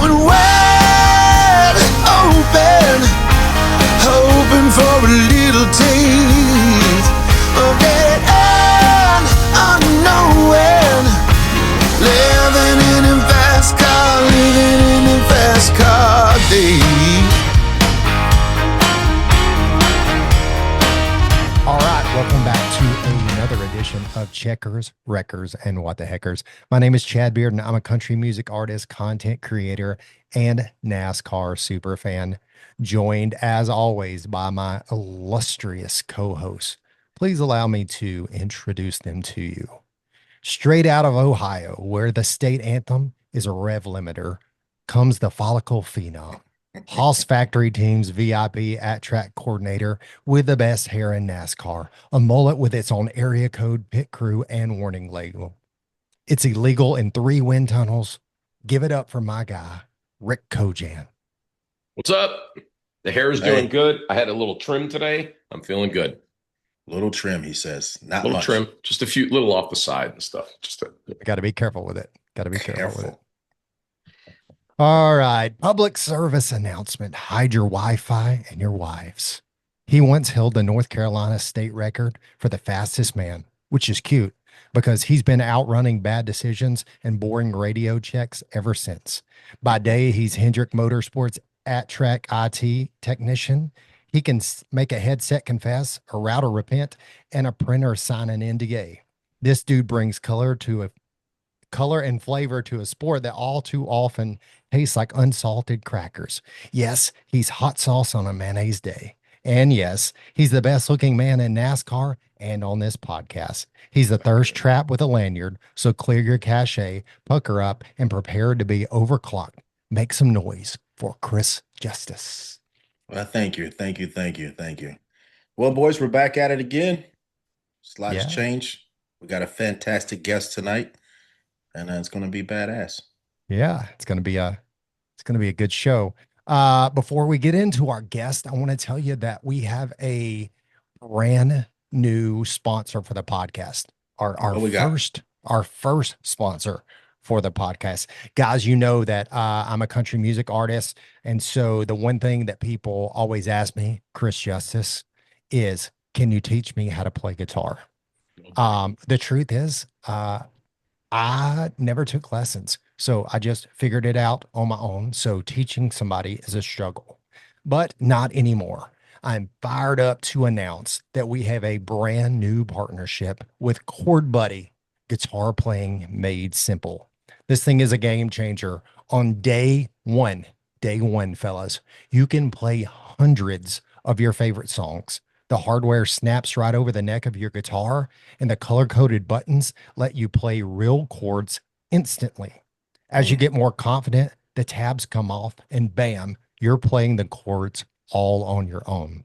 going wide open, hoping for a little taste of that unknown. Living in a fast car, living in a fast car days. All right, welcome back to another edition of Checkers, Wreckers, and What the Heckers. My name is Chad Beard, and I'm a country music artist, content creator, and NASCAR super fan, joined as always by my illustrious co-hosts. Please allow me to introduce them to you. Straight out of Ohio, where the state anthem is a rev limiter, comes the follicle phenom. Haas Factory Team's VIP at-track coordinator with the best hair in NASCAR, a mullet with its own area code, pit crew, and warning label. It's illegal in 3 wind tunnels. Give it up for my guy, Rick Kojan. What's up? The hair is doing good. I had a little trim today. I'm feeling good. Little trim, he says. Not little much. Trim, just a few little off the side and stuff. Got to be careful with it. Got to be careful with it. All right. Public service announcement. Hide your Wi-Fi and your wives. He once held the North Carolina state record for the fastest man, which is cute because he's been outrunning bad decisions and boring radio checks ever since. By day, he's Hendrick Motorsports at-track IT technician. He can make a headset confess, a router repent, and a printer sign an NDA. This dude brings color and flavor to a sport that all too often tastes like unsalted crackers. Yes, he's hot sauce on a mayonnaise day. And yes, he's the best looking man in NASCAR and on this podcast. He's the thirst trap with a lanyard, so clear your cache, pucker up, and prepare to be overclocked. Make some noise for Chris Justice. Well, thank you. Well, boys, we're back at it again. Lots change. We got a fantastic guest tonight, and it's going to be badass. Yeah, it's going to be a good show. Before we get into our guest, I want to tell you that we have a brand new sponsor for the podcast. Our first sponsor for the podcast. Guys, you know that I'm a country music artist. And so the one thing that people always ask me, Chris Justice, is, can you teach me how to play guitar? The truth is, I never took lessons. So I just figured it out on my own. So teaching somebody is a struggle, but not anymore. I'm fired up to announce that we have a brand new partnership with Chord Buddy, guitar playing made simple. This thing is a game changer. On day one, fellas, you can play hundreds of your favorite songs. The hardware snaps right over the neck of your guitar, and the color-coded buttons let you play real chords instantly. As you get more confident, the tabs come off, and bam, you're playing the chords all on your own.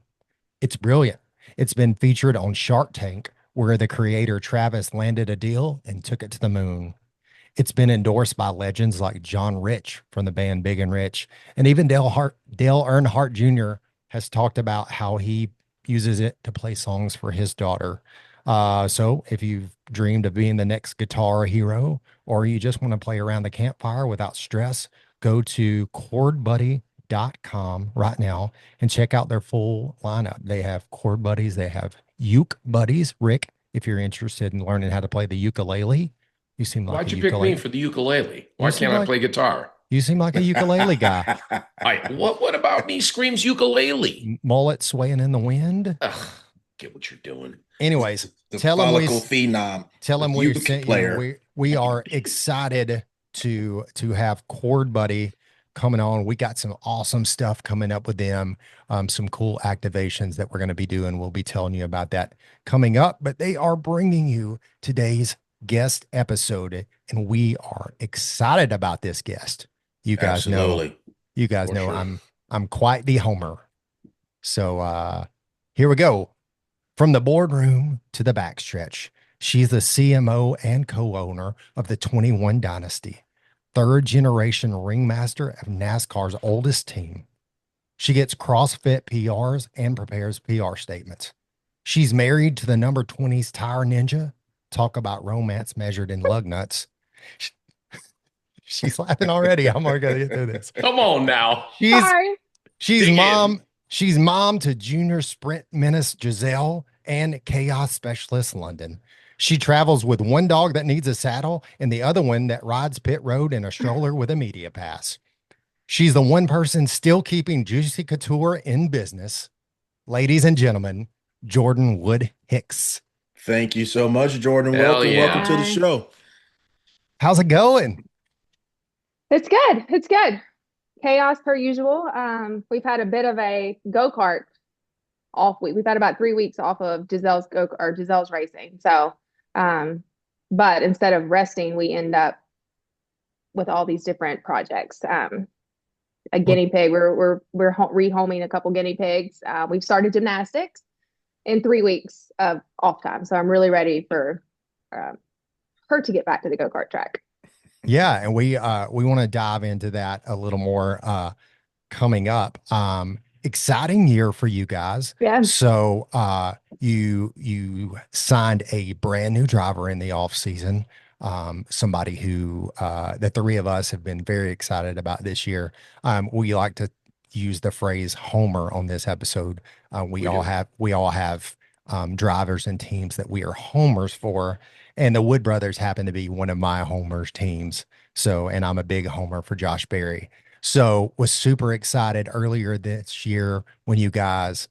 It's brilliant. It's been featured on Shark Tank, where the creator Travis landed a deal and took it to the moon. It's been endorsed by legends like John Rich from the band Big and Rich, and even Dale Earnhardt Jr. has talked about how he uses it to play songs for his daughter. So if you've dreamed of being the next guitar hero, or you just want to play around the campfire without stress, go to chordbuddy.com right now and check out their full lineup. They have chord buddies. They have uke buddies. Rick, if you're interested in learning how to play the ukulele, you seem like Why'd you pick me for the ukulele? Why can't I play guitar? You seem like a ukulele guy. What about me screams ukulele? Mullet swaying in the wind. Ugh, get what you're doing. Anyways, tell him we sent you. We are excited to have Chord Buddy coming on. We got some awesome stuff coming up with them. Some cool activations that we're going to be doing. We'll be telling you about that coming up. But they are bringing you today's guest episode, and we are excited about this guest. You guys know I'm quite the homer. So here we go. From the boardroom to the backstretch, she's the CMO and co-owner of the 21 Dynasty, third generation ringmaster of NASCAR's oldest team. She gets CrossFit PRs and prepares PR statements. She's married to the number 20's Tire Ninja. Talk about romance measured in lug nuts. She's laughing already. I'm already gonna get through this. Come on now. She's Sorry. she's Dig mom. in. She's mom to junior sprint menace Giselle and chaos specialist London. She travels with one dog that needs a saddle and the other one that rides pit road in a stroller with a media pass. She's the one person still keeping Juicy Couture in business. Ladies and gentlemen, Jordan Wood Hicks. Thank you so much, Jordan. Hell Welcome, yeah. welcome to the show. How's it going? It's good. It's good. Chaos per usual. We've had a bit of a go-kart off week. We've had about 3 weeks off of Giselle's racing. So, but instead of resting, we end up with all these different projects. A guinea pig. We're rehoming a couple guinea pigs. We've started gymnastics in 3 weeks of off time. So I'm really ready for her to get back to the go-kart track. Yeah, and we want to dive into that a little more coming up. Exciting year for you guys. Yeah. So you signed a brand new driver in the off season. Somebody who the three of us have been very excited about this year. We like to use the phrase homer on this episode. We all have drivers and teams that we are homers for. And the Wood brothers happen to be one of my homers teams. So, and I'm a big homer for Josh Berry. So was super excited earlier this year when you guys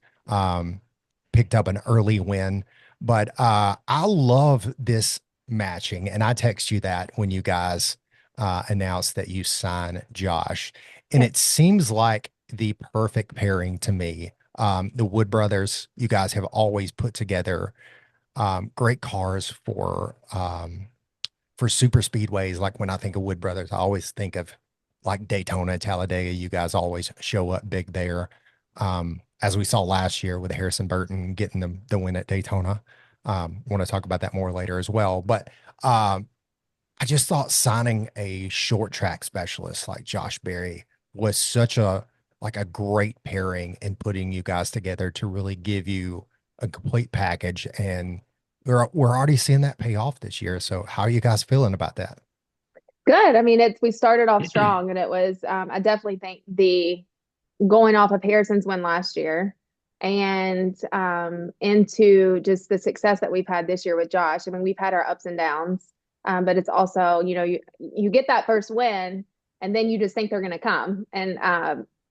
picked up an early win. But I love this matching. And I text you that when you guys announced that you signed Josh. And it seems like the perfect pairing to me. The Wood brothers, you guys have always put together great cars for super speedways. Like when I think of Wood brothers, I always think of like Daytona, Talladega. You guys always show up big there. As we saw last year with Harrison Burton getting the win at Daytona. Want to talk about that more later as well. But I just thought signing a short track specialist like Josh Berry was such a great pairing and putting you guys together to really give you a complete package. And we're already seeing that pay off this year. So how are you guys feeling about that? Good. I mean, we started off strong, and it was, I definitely think the going off of Harrison's win last year and into just the success that we've had this year with Josh. I mean, we've had our ups and downs, but it's also, you get that first win and then you just think they're going to come. And,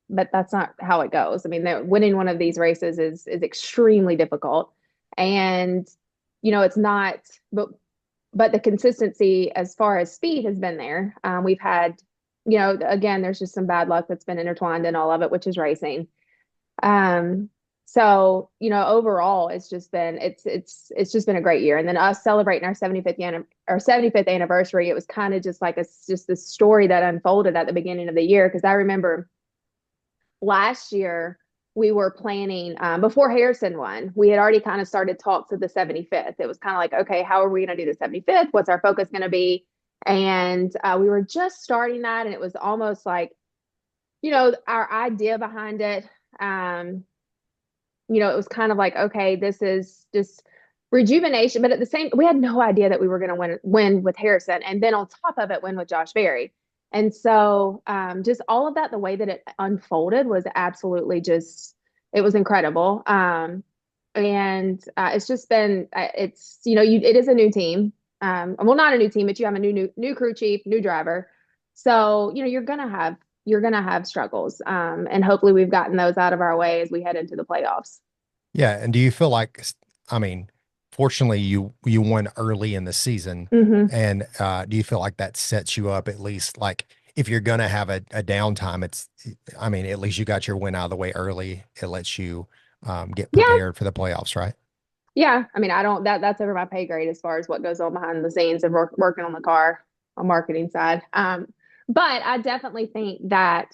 but that's not how it goes. I mean, winning one of these races is extremely difficult. And, it's not, but the consistency as far as speed has been there. We've had, again, there's just some bad luck that's been intertwined in all of it, which is racing. So, overall, it's just been a great year. And then us celebrating our 75th anniversary, it was kind of just like just this story that unfolded at the beginning of the year. Because I remember last year we were planning before Harrison won. We had already kind of started talks of the 75th. It was kind of like, okay, how are we going to do the 75th? What's our focus going to be? And we were just starting that, and it was almost like, our idea behind it. It was kind of like, okay, this is just rejuvenation, but at the same, we had no idea that we were going to win with Harrison, and then on top of it, win with Josh Berry. And so just all of that, the way that it unfolded was absolutely it was incredible. And it's just been, it is a new team. Well, not a new team, but you have a new crew chief, new driver. So, you're going to have struggles. And hopefully we've gotten those out of our way as we head into the playoffs. Yeah. And do you feel like, I mean, fortunately you won early in the season. Mm-hmm. And do you feel like that sets you up, at least like if you're going to have a downtime, at least you got your win out of the way early. It lets you get prepared for the playoffs, right? Yeah. I mean, that's over my pay grade as far as what goes on behind the scenes of working on the car on marketing side. But I definitely think that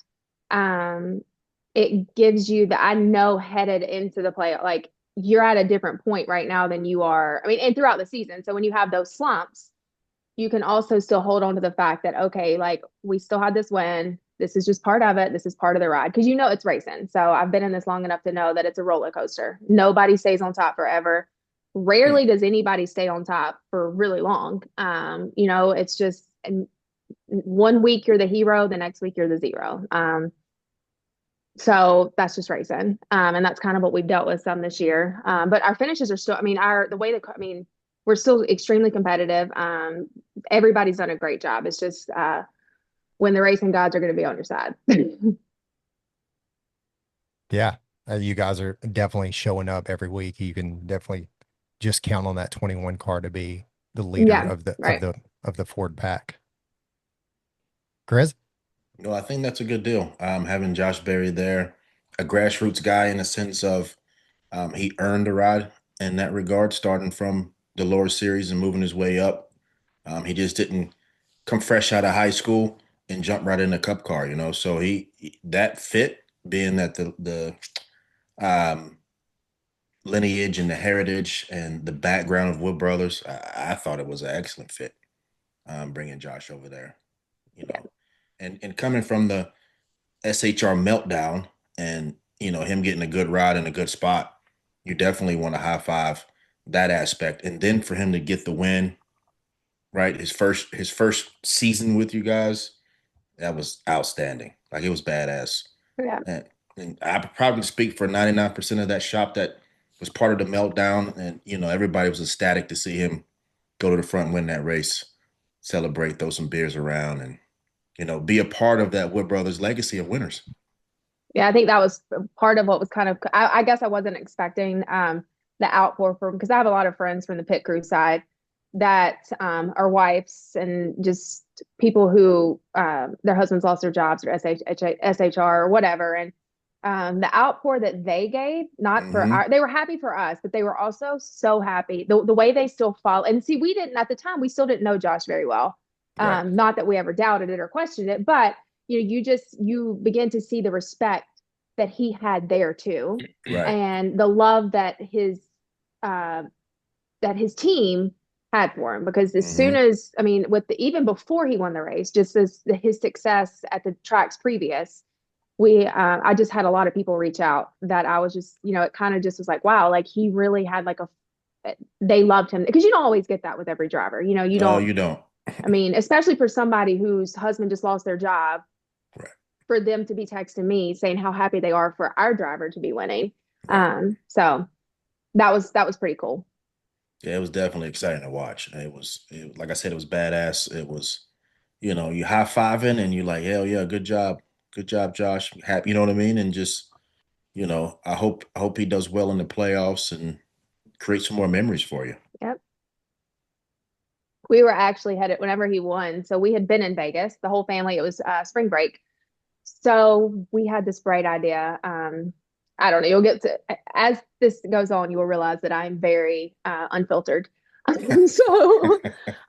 it gives you I know headed into the play, like you're at a different point right now than you are. I mean, and throughout the season. So when you have those slumps, you can also still hold on to the fact that, okay, like we still had this win. This is just part of it. This is part of the ride. Because it's racing. So I've been in this long enough to know that it's a roller coaster. Nobody stays on top forever. Rarely does anybody stay on top for really long. It's just, and one week you're the hero, the next week you're the zero. So that's just racing. And that's kind of what we've dealt with some this year. But our finishes are still, I mean, we're still extremely competitive. Everybody's done a great job. It's just when the racing gods are going to be on your side. Yeah. You guys are definitely showing up every week. You can definitely just count on that 21 car to be the leader of the Ford pack. Chris? No, I think that's a good deal. Having Josh Berry there, a grassroots guy in a sense of he earned a ride in that regard, starting from the lower series and moving his way up. He just didn't come fresh out of high school and jump right in the cup car, you know. So that fit, being that the lineage and the heritage and the background of Wood Brothers, I thought it was an excellent fit. Bringing Josh over there, you know, and coming from the SHR meltdown and him getting a good ride in a good spot, you definitely want to high five that aspect. And then for him to get the win, right? His first season with you guys, that was outstanding. Like, it was badass. Yeah. And I probably speak for 99% of that shop that was part of the meltdown. And everybody was ecstatic to see him go to the front and win that race, celebrate, throw some beers around, and be a part of that Wood Brothers legacy of winners. Yeah, I think that was part of what was kind of, I guess I wasn't expecting the outpour from, because I have a lot of friends from the pit crew side that are wives and just people who their husbands lost their jobs or SHR or whatever. And the outpour that they gave, not for they were happy for us, but they were also so happy. The way they still follow. And see, we didn't, at the time, we still didn't know Josh very well. Right. Not that we ever doubted it or questioned it, but you begin to see the respect that he had there too. Right. And the love that his team had for him, because as soon as, I mean, even before he won the race, just as his success at the tracks previous, I just had a lot of people reach out that I was just, it kind of just was like, wow, like he really had they loved him, because you don't always get that with every driver. You don't. No, you don't. I mean, especially for somebody whose husband just lost their job, right, for them to be texting me saying how happy they are for our driver to be winning. Right. So that was pretty cool. Yeah, it was definitely exciting to watch. Like I said, it was badass. It was, you high fiving and you like, hell yeah, good job, Josh. Happy, you know what I mean? And just, I hope he does well in the playoffs and create some more memories for you. Yep. We were actually headed whenever he won. So we had been in Vegas, the whole family. It was spring break. So we had this bright idea. I don't know. You'll get to, as this goes on, you will realize that I'm very unfiltered. So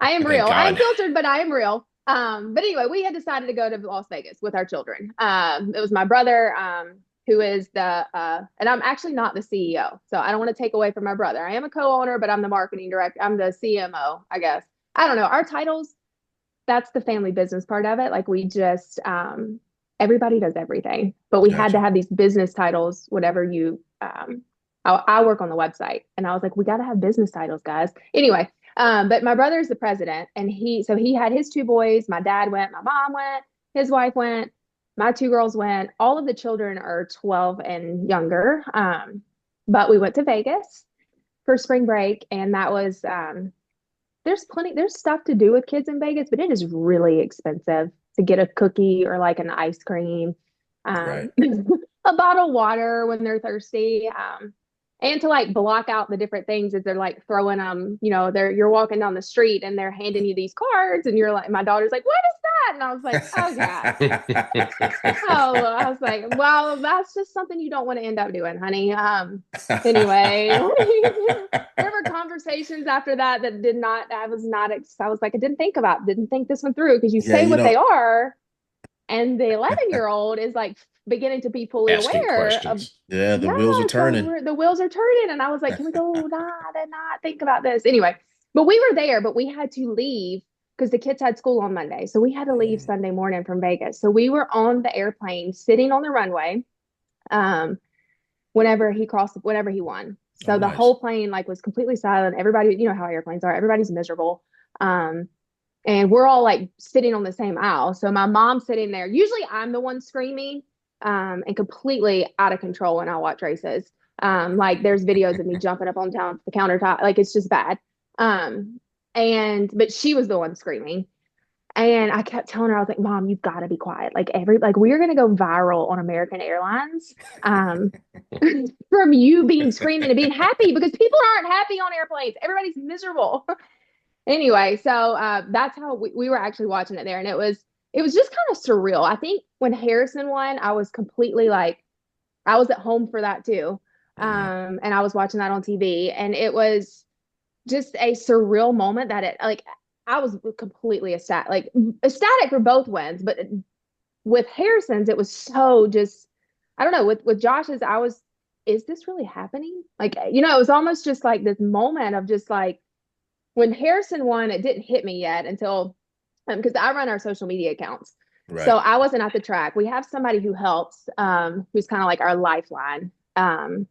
I am real. I'm filtered, but I am real. But anyway, we had decided to go to Las Vegas with our children. It was my brother, who is and I'm actually not the CEO. So I don't want to take away from my brother. I am a co-owner, but I'm the marketing director. I'm the CMO, I guess. I don't know. Our titles, that's the family business part of it. Like, we just, everybody does everything, but we had to have these business titles, whatever I work on the website, and I was like, we got to have business titles, guys. Anyway, but my brother's the president, and he had his two boys. My dad went, my mom went, his wife went, my two girls went. All of the children are 12 and younger. But we went to Vegas for spring break, and that was, there's stuff to do with kids in Vegas, but it is really expensive to get a cookie or like an ice cream, right, a bottle of water when they're thirsty, and to like block out the different things as they're like throwing them, you're walking down the street and they're handing you these cards, and you're like, my daughter's like, what is that? And I was like, oh God. Oh, I was like, well, that's just something you don't want to end up doing, honey. Anyway, there were conversations after that I was like, I didn't think this one through, because you say what they are, and the 11-year-old is like beginning to be fully aware of, the wheels are turning. So the wheels are turning, and I was like, can we go not think about this anyway? But we were there, but we had to leave because the kids had school on Monday, so we had to leave Sunday morning from Vegas. So we were on the airplane sitting on the runway whenever he won. So the whole plane was completely silent. Everybody, you know how airplanes are, everybody's miserable. and we're all like sitting on the same aisle. So my mom's sitting there. Usually I'm the one screaming, and completely out of control when I watch races. Like there's videos of me jumping up on down the countertop. Like it's just bad. But she was the one screaming. And I kept telling her, I was like, Mom, you've got to be quiet. Like we're gonna go viral on American Airlines. From you being screaming and being happy, because people aren't happy on airplanes. Everybody's miserable. Anyway, so that's how we were actually watching it there. And it was just kind of surreal. I think when Harrison won, I was completely like, I was at home for that too. And I was watching that on TV, and it was just a surreal moment that it like I was completely ecstatic for both wins, but with Harrison's it was so just I don't know, with Josh's I was, is this really happening? Like, it was almost just like this moment of just like when Harrison won, it didn't hit me yet until because I run our social media accounts. Right. So I wasn't at the track. We have somebody who helps, who's kind of like our lifeline. And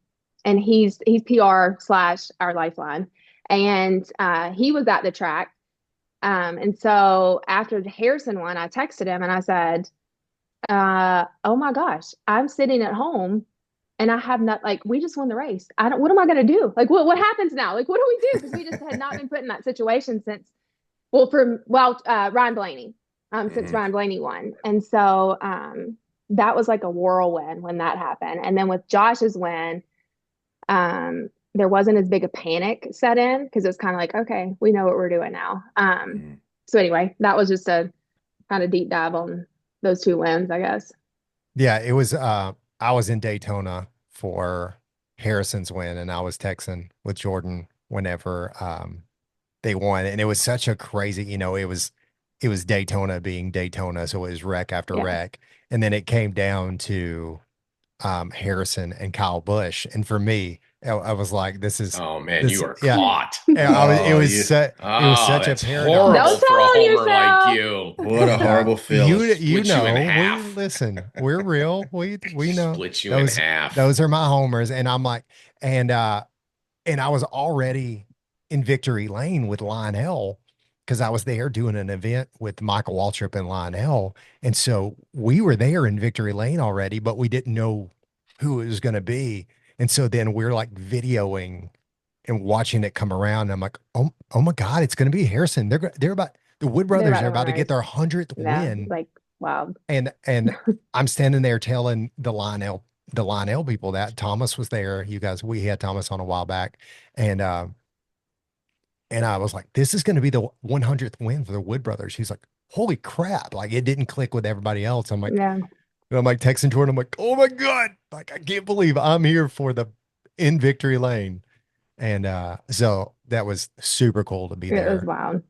he's PR / our lifeline. And he was at the track. And so after Harrison won, I texted him and I said, oh my gosh, I'm sitting at home and I have not, like, we just won the race. What am I going to do? Like, what happens now? Like, what do we do? Because we just had not been put in that situation since, Ryan Blaney, since Ryan Blaney won. And so that was like a whirlwind when that happened. And then with Josh's win, there wasn't as big a panic set in because it was kind of like, okay, we know what we're doing now. So anyway, that was just a kind of deep dive on those two wins, I guess. Yeah, it was I was in Daytona for Harrison's win, and I was texting with Jordan whenever they won, and it was such a crazy, it was Daytona being Daytona, so it was wreck after wreck, and then it came down to Harrison and Kyle Busch, and for me, I was like, "This is oh man, this, you are caught." it was such a that's paradox. horrible for a homer yourself. like you. What a horrible feeling. Split you in half. We're real. We know Split you in half. Those are my homers, and I'm like, and I was already in victory lane with Lionel because I was there doing an event with Michael Waltrip and Lionel, and so we were there in victory lane already, but we didn't know who it was going to be, and so then we're like videoing and watching it come around. And I'm like, oh my God, it's going to be Harrison. They're about the Wood brothers are about to get their 100th win. Like, wow. And I'm standing there telling the Lionel people that Thomas was there. You guys, we had Thomas on a while back. And I was like, this is going to be the 100th win for the Wood brothers. He's like, holy crap. Like it didn't click with everybody else. I'm like, I'm like texting Jordan. I'm like, oh my God. Like, I can't believe I'm here for in victory lane. And so that was super cool to be there. It was wild.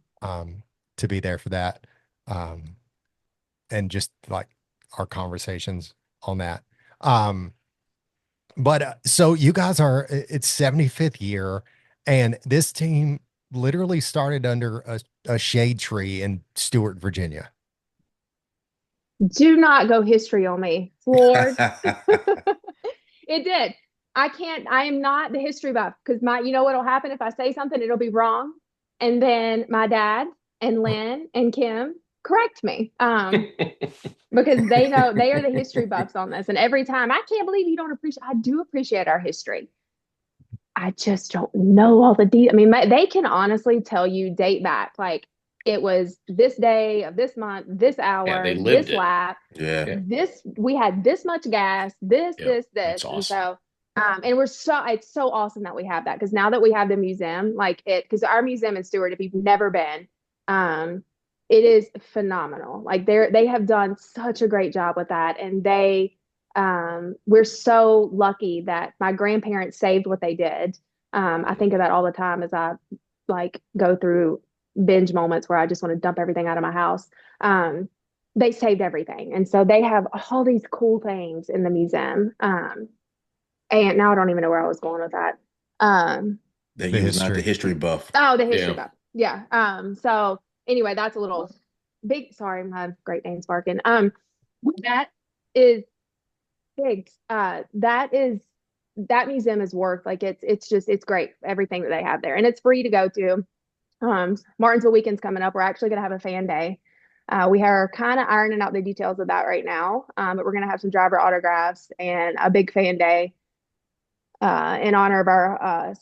To be there for that. And just like our conversations on that. But so you guys it's 75th year, and this team literally started under a shade tree in Stewart, Virginia. Do not go history on me, Lord. It did. I am not the history buff because you know what'll happen if I say something, it'll be wrong. And then my dad and Lynn and Kim correct me. Because they know they are the history buffs on this. And every time, I can't believe you don't appreciate, I do appreciate our history. I just don't know all the details. I mean, they can honestly tell you date back, like it was this day of this month, this hour, this lap. Yeah. We had this much gas, this. That's awesome. And so, and it's so awesome that we have that. Cause now that we have the museum, cause our museum in Stewart, if you've never been, it is phenomenal. Like they have done such a great job with that. And we're so lucky that my grandparents saved what they did. I think of that all the time as I go through binge moments where I just want to dump everything out of my house. They saved everything. And so they have all these cool things in the museum. And now I don't even know where I was going with that. That you was not the history buff. Oh, the history buff. Yeah. So anyway, that's a little big. Sorry, my Great Dane's barking. That is big. That museum is worth it's great. Everything that they have there, and it's free to go to. Martinsville weekend's coming up. We're actually going to have a fan day. We are kind of ironing out the details of that right now, but we're going to have some driver autographs and a big fan day in honor of our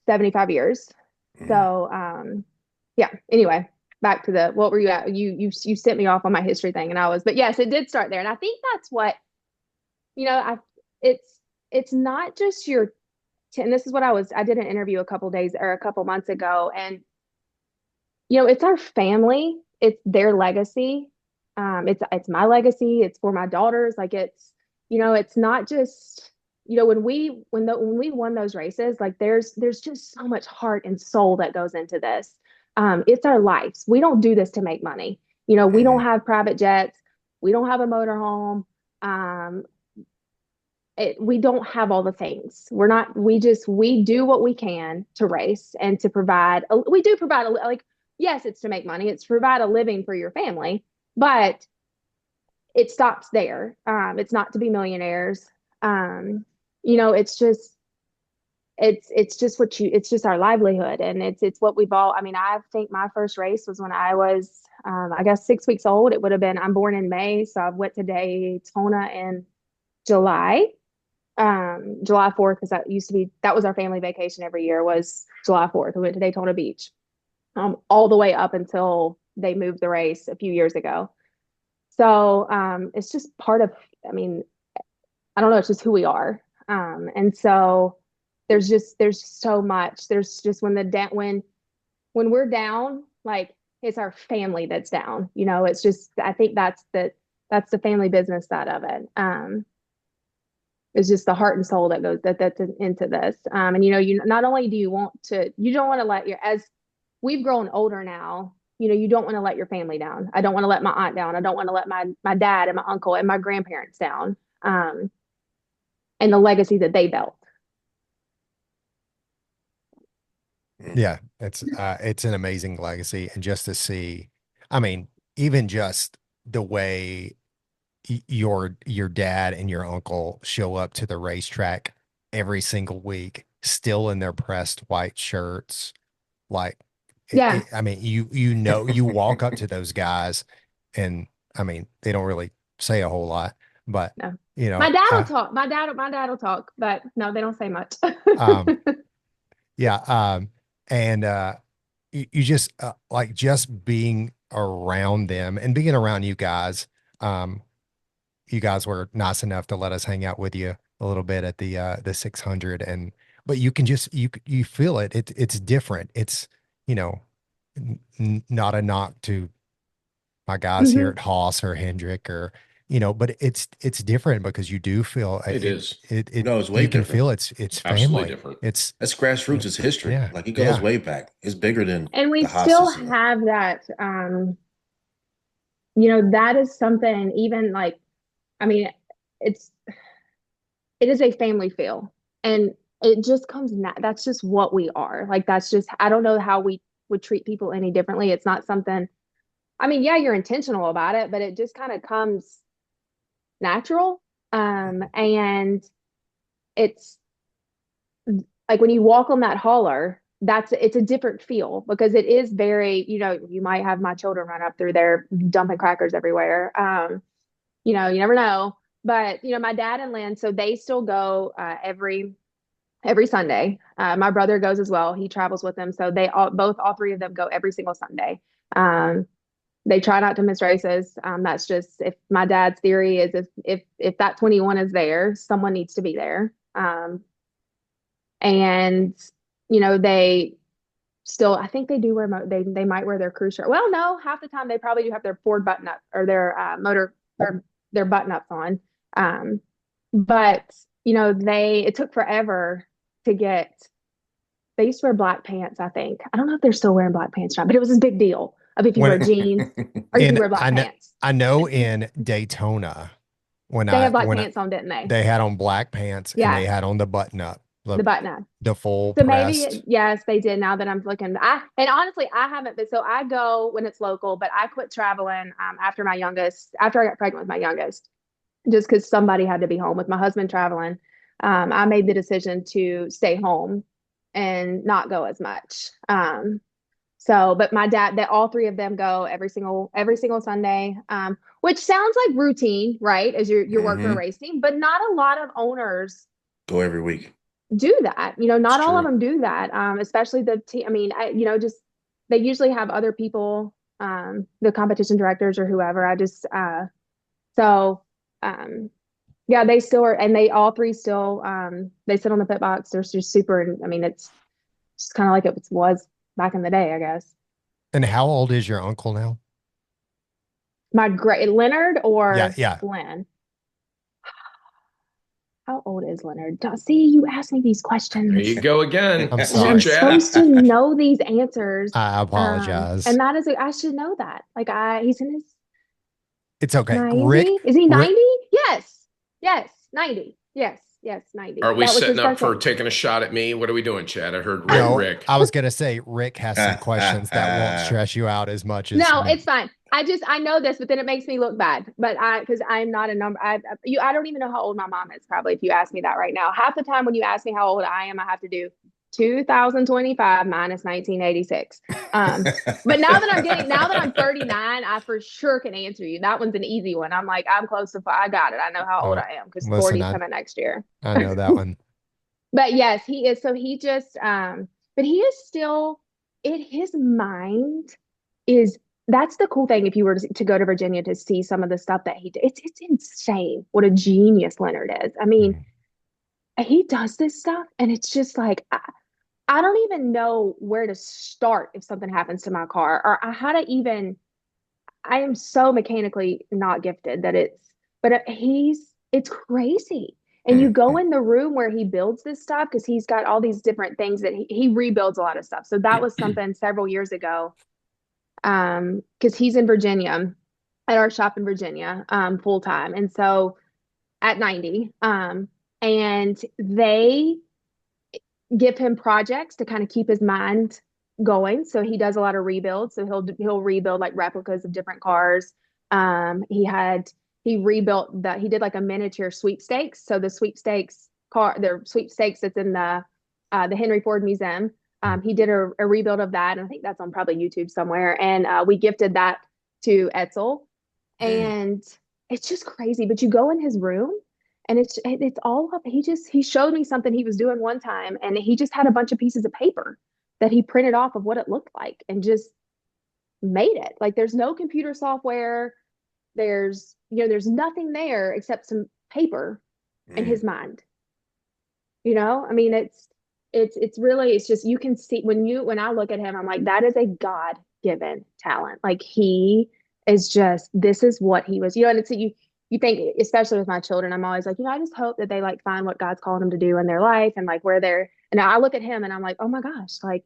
75 years. So, yeah, anyway, back to what were you at? You sent me off on my history thing, and but yes, it did start there. And I think that's what, it's not just and this is what I did an interview a couple months ago, and, it's our family, it's their legacy. It's my legacy. It's for my daughters. Like it's not just, when we won those races, like there's just so much heart and soul that goes into this. It's our lives. We don't do this to make money. We don't have private jets. We don't have a motorhome. We don't have all the things. We do what we can to race and to provide. We do provide yes, it's to make money. It's to provide a living for your family, but it stops there. It's not to be millionaires. It's just it's just our livelihood, and it's what we've all. I mean, I think my first race was when I was, I guess 6 weeks old. It would have been. I'm born in May, so I went to Daytona in July. July 4th, because that was our family vacation every year, was July 4th. We went to Daytona Beach, all the way up until they moved the race a few years ago. So it's just part of, I mean, I don't know, it's just who we are. And so there's so much. There's just when we're down, like it's our family that's down. It's just, I think that's the family business side of it. It's just the heart and soul that goes that's into this. And you not only do you don't want to let as we've grown older now, you don't want to let your family down. I don't want to let my aunt down. I don't want to let my dad and my uncle and my grandparents down. And the legacy that they built. Yeah, it's an amazing legacy. And just to see, I mean, even just the way your dad and your uncle show up to the racetrack every single week, still in their pressed white shirts. Like, yeah, I mean, you walk up to those guys, and I mean, they don't really say a whole lot, but no. My dad will talk. My dad will talk, but no, they don't say much. Yeah. And you just like just being around them and being around you guys. You guys were nice enough to let us hang out with you a little bit at the 600, but you can just you feel it. It's different. It's not a knock to my guys here at Haas or Hendrick or but it's different because you do feel it is. No, it's way you can different. feel it's Absolutely family. different. It's grassroots. It's history. Yeah, Like it goes way back. It's bigger than and we the still Haas's. have that. That is something. Even like, I mean, it is a family feel, and it just comes. That's just what we are. Like that's just. I don't know how we would treat people any differently. It's not something. I mean, yeah, you're intentional about it, but it just kind of comes natural. And it's like when you walk on that hauler, it's a different feel because it is very, you might have my children run up through there dumping crackers everywhere. You never know. But my dad and Lynn, so they still go every Sunday. My brother goes as well. He travels with them. So all three of them go every single Sunday. They try not to miss races. That's just if my dad's theory is if that 21 is there, someone needs to be there. And they still, I think they do wear they might wear their crew shirt. Well, no, half the time they probably do have their Ford button up or their motor or their button ups on. But it took forever to get. They used to wear black pants, I think. I don't know if they're still wearing black pants now, but it was this big deal of if you wear jeans or if you wear black pants. I know in Daytona when they had black pants on, didn't they? They had on black pants and they had on the button up. The button up. The full so pressed. Maybe yes, they did. Now that I'm looking, and honestly, I haven't been. So I go when it's local, but I quit traveling after I got pregnant with my youngest, just because somebody had to be home with my husband traveling. I made the decision to stay home and not go as much. So, but my dad, that all three of them go every single Sunday, which sounds like routine, right? As your work for Mhm. racing, but not a lot of owners Go every week. do that. You know, It's not all of true. them do that. Especially the team. I mean, just they usually have other people, the competition directors or whoever. So, um, yeah, they still are, and they all three still, they sit on the pit box. They're just super. I mean, it's just kind of like it was back in the day, I guess. And how old is your uncle now? My great Leonard Yeah, or yeah. Glenn? How old is Leonard? See, you ask me these There questions, you go again. I'm and I'm sorry. See, Chad? supposed to know these answers. I apologize. And that is, I should know that. Like he's in his It's okay. 90. Is he Rick, 90? Yes. Yes. 90. Yes, 90. Are we That was setting his up for birthday. taking a shot at me? What are we doing, Chad? I heard no, Rick. I was gonna say Rick has some questions that won't stress you out as much as No, me. it's fine. I know this, but then it makes me look bad. But because I'm not a number. I don't even know how old my mom is. Probably, if you ask me that right now, half the time when you ask me how old I am, I have to do 2025 minus 1986. But now that I'm 39, I for sure can answer you. That one's an easy one. I'm like, I'm close to. I got it. I know how old I am because Listen, 40's coming next year. I know that one. But yes, he is. So he just, but he is still, his mind is, that's the cool thing. If you were to go to Virginia to see some of the stuff that he did, it's insane what a genius Leonard is. I mean, he does this stuff and it's just like, I don't even know where to start if something happens to my car or how to even, I am so mechanically not gifted that but it's crazy. And you go in the room where he builds this stuff because he's got all these different things that he rebuilds a lot of stuff. So that was something several years ago. Because he's in Virginia at our shop in Virginia, full time. And so at 90, and they give him projects to kind of keep his mind going. So he does a lot of rebuilds. So he'll rebuild like replicas of different cars. He rebuilt he did like a miniature sweepstakes. So the sweepstakes that's in the Henry Ford Museum. He did a rebuild of that, and I think that's on probably YouTube somewhere. And we gifted that to Etzel, and it's just crazy. But you go in his room, and it's all up. He showed me something he was doing one time, and he just had a bunch of pieces of paper that he printed off of what it looked like, and just made it. Like there's no computer software. There's nothing there except some paper and his mind. I mean, it's really, it's just, you can see when I look at him, I'm like, that is a God-given talent. Like he is just, this is what he was, and it's, you think, especially with my children, I'm always like, I just hope that they like find what God's calling them to do in their life and like and I look at him and I'm like, oh my gosh, like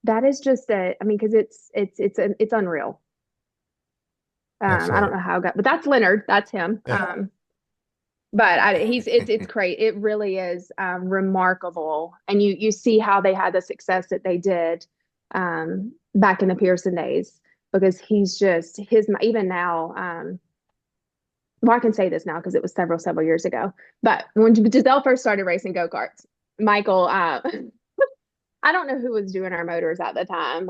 that is just because it's unreal. I don't know how but that's Leonard. That's him. Yeah. But it's great. It really is remarkable. And you see how they had the success that they did back in the Pearson days, because he's just even now. Well, I can say this now because it was several years ago. But when Giselle first started racing go-karts, Michael, I don't know who was doing our motors at the time.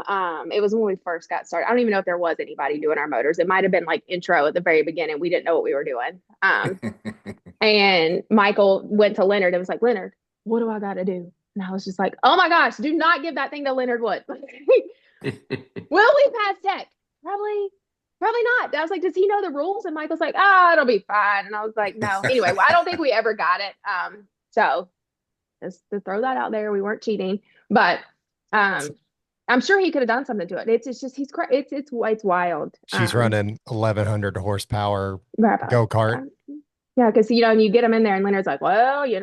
It was when we first got started. I don't even know if there was anybody doing our motors. It might have been like intro at the very beginning. We didn't know what we were doing. And Michael went to Leonard and was like, Leonard, what do I got to do? And I was just like, oh my gosh, do not give that thing to Leonard Wood. Will we pass tech? Probably not. I was like, does he know the rules? And Michael's like, it'll be fine. And I was like, no. Anyway, I don't think we ever got it. So just to throw that out there, we weren't cheating, but I'm sure he could have done something to it. It's just it's wild. She's running 1,100 horsepower Right. go-kart. Yeah, because and you get him in there, and Leonard's like, well, you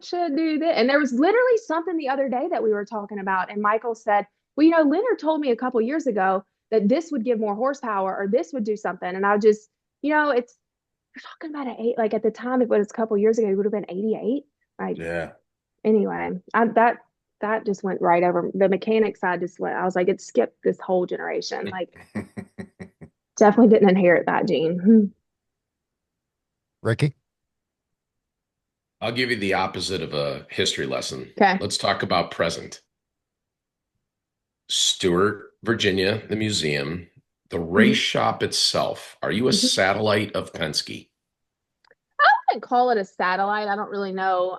should do this. And there was literally something the other day that we were talking about, and Michael said, well, Leonard told me a couple years ago that this would give more horsepower or this would do something. And I just, you're talking about like at the time, it was a couple years ago, it would have been 88. Like, yeah. Anyway, that just went right over the mechanic side. I was like, it skipped this whole generation. Like, definitely didn't inherit that gene. Ricky? I'll give you the opposite of a history lesson. Okay. Let's talk about present. Stuart Virginia, the museum, the race shop itself. Are you a Mhm. satellite of Penske? I wouldn't call it a satellite. I don't really know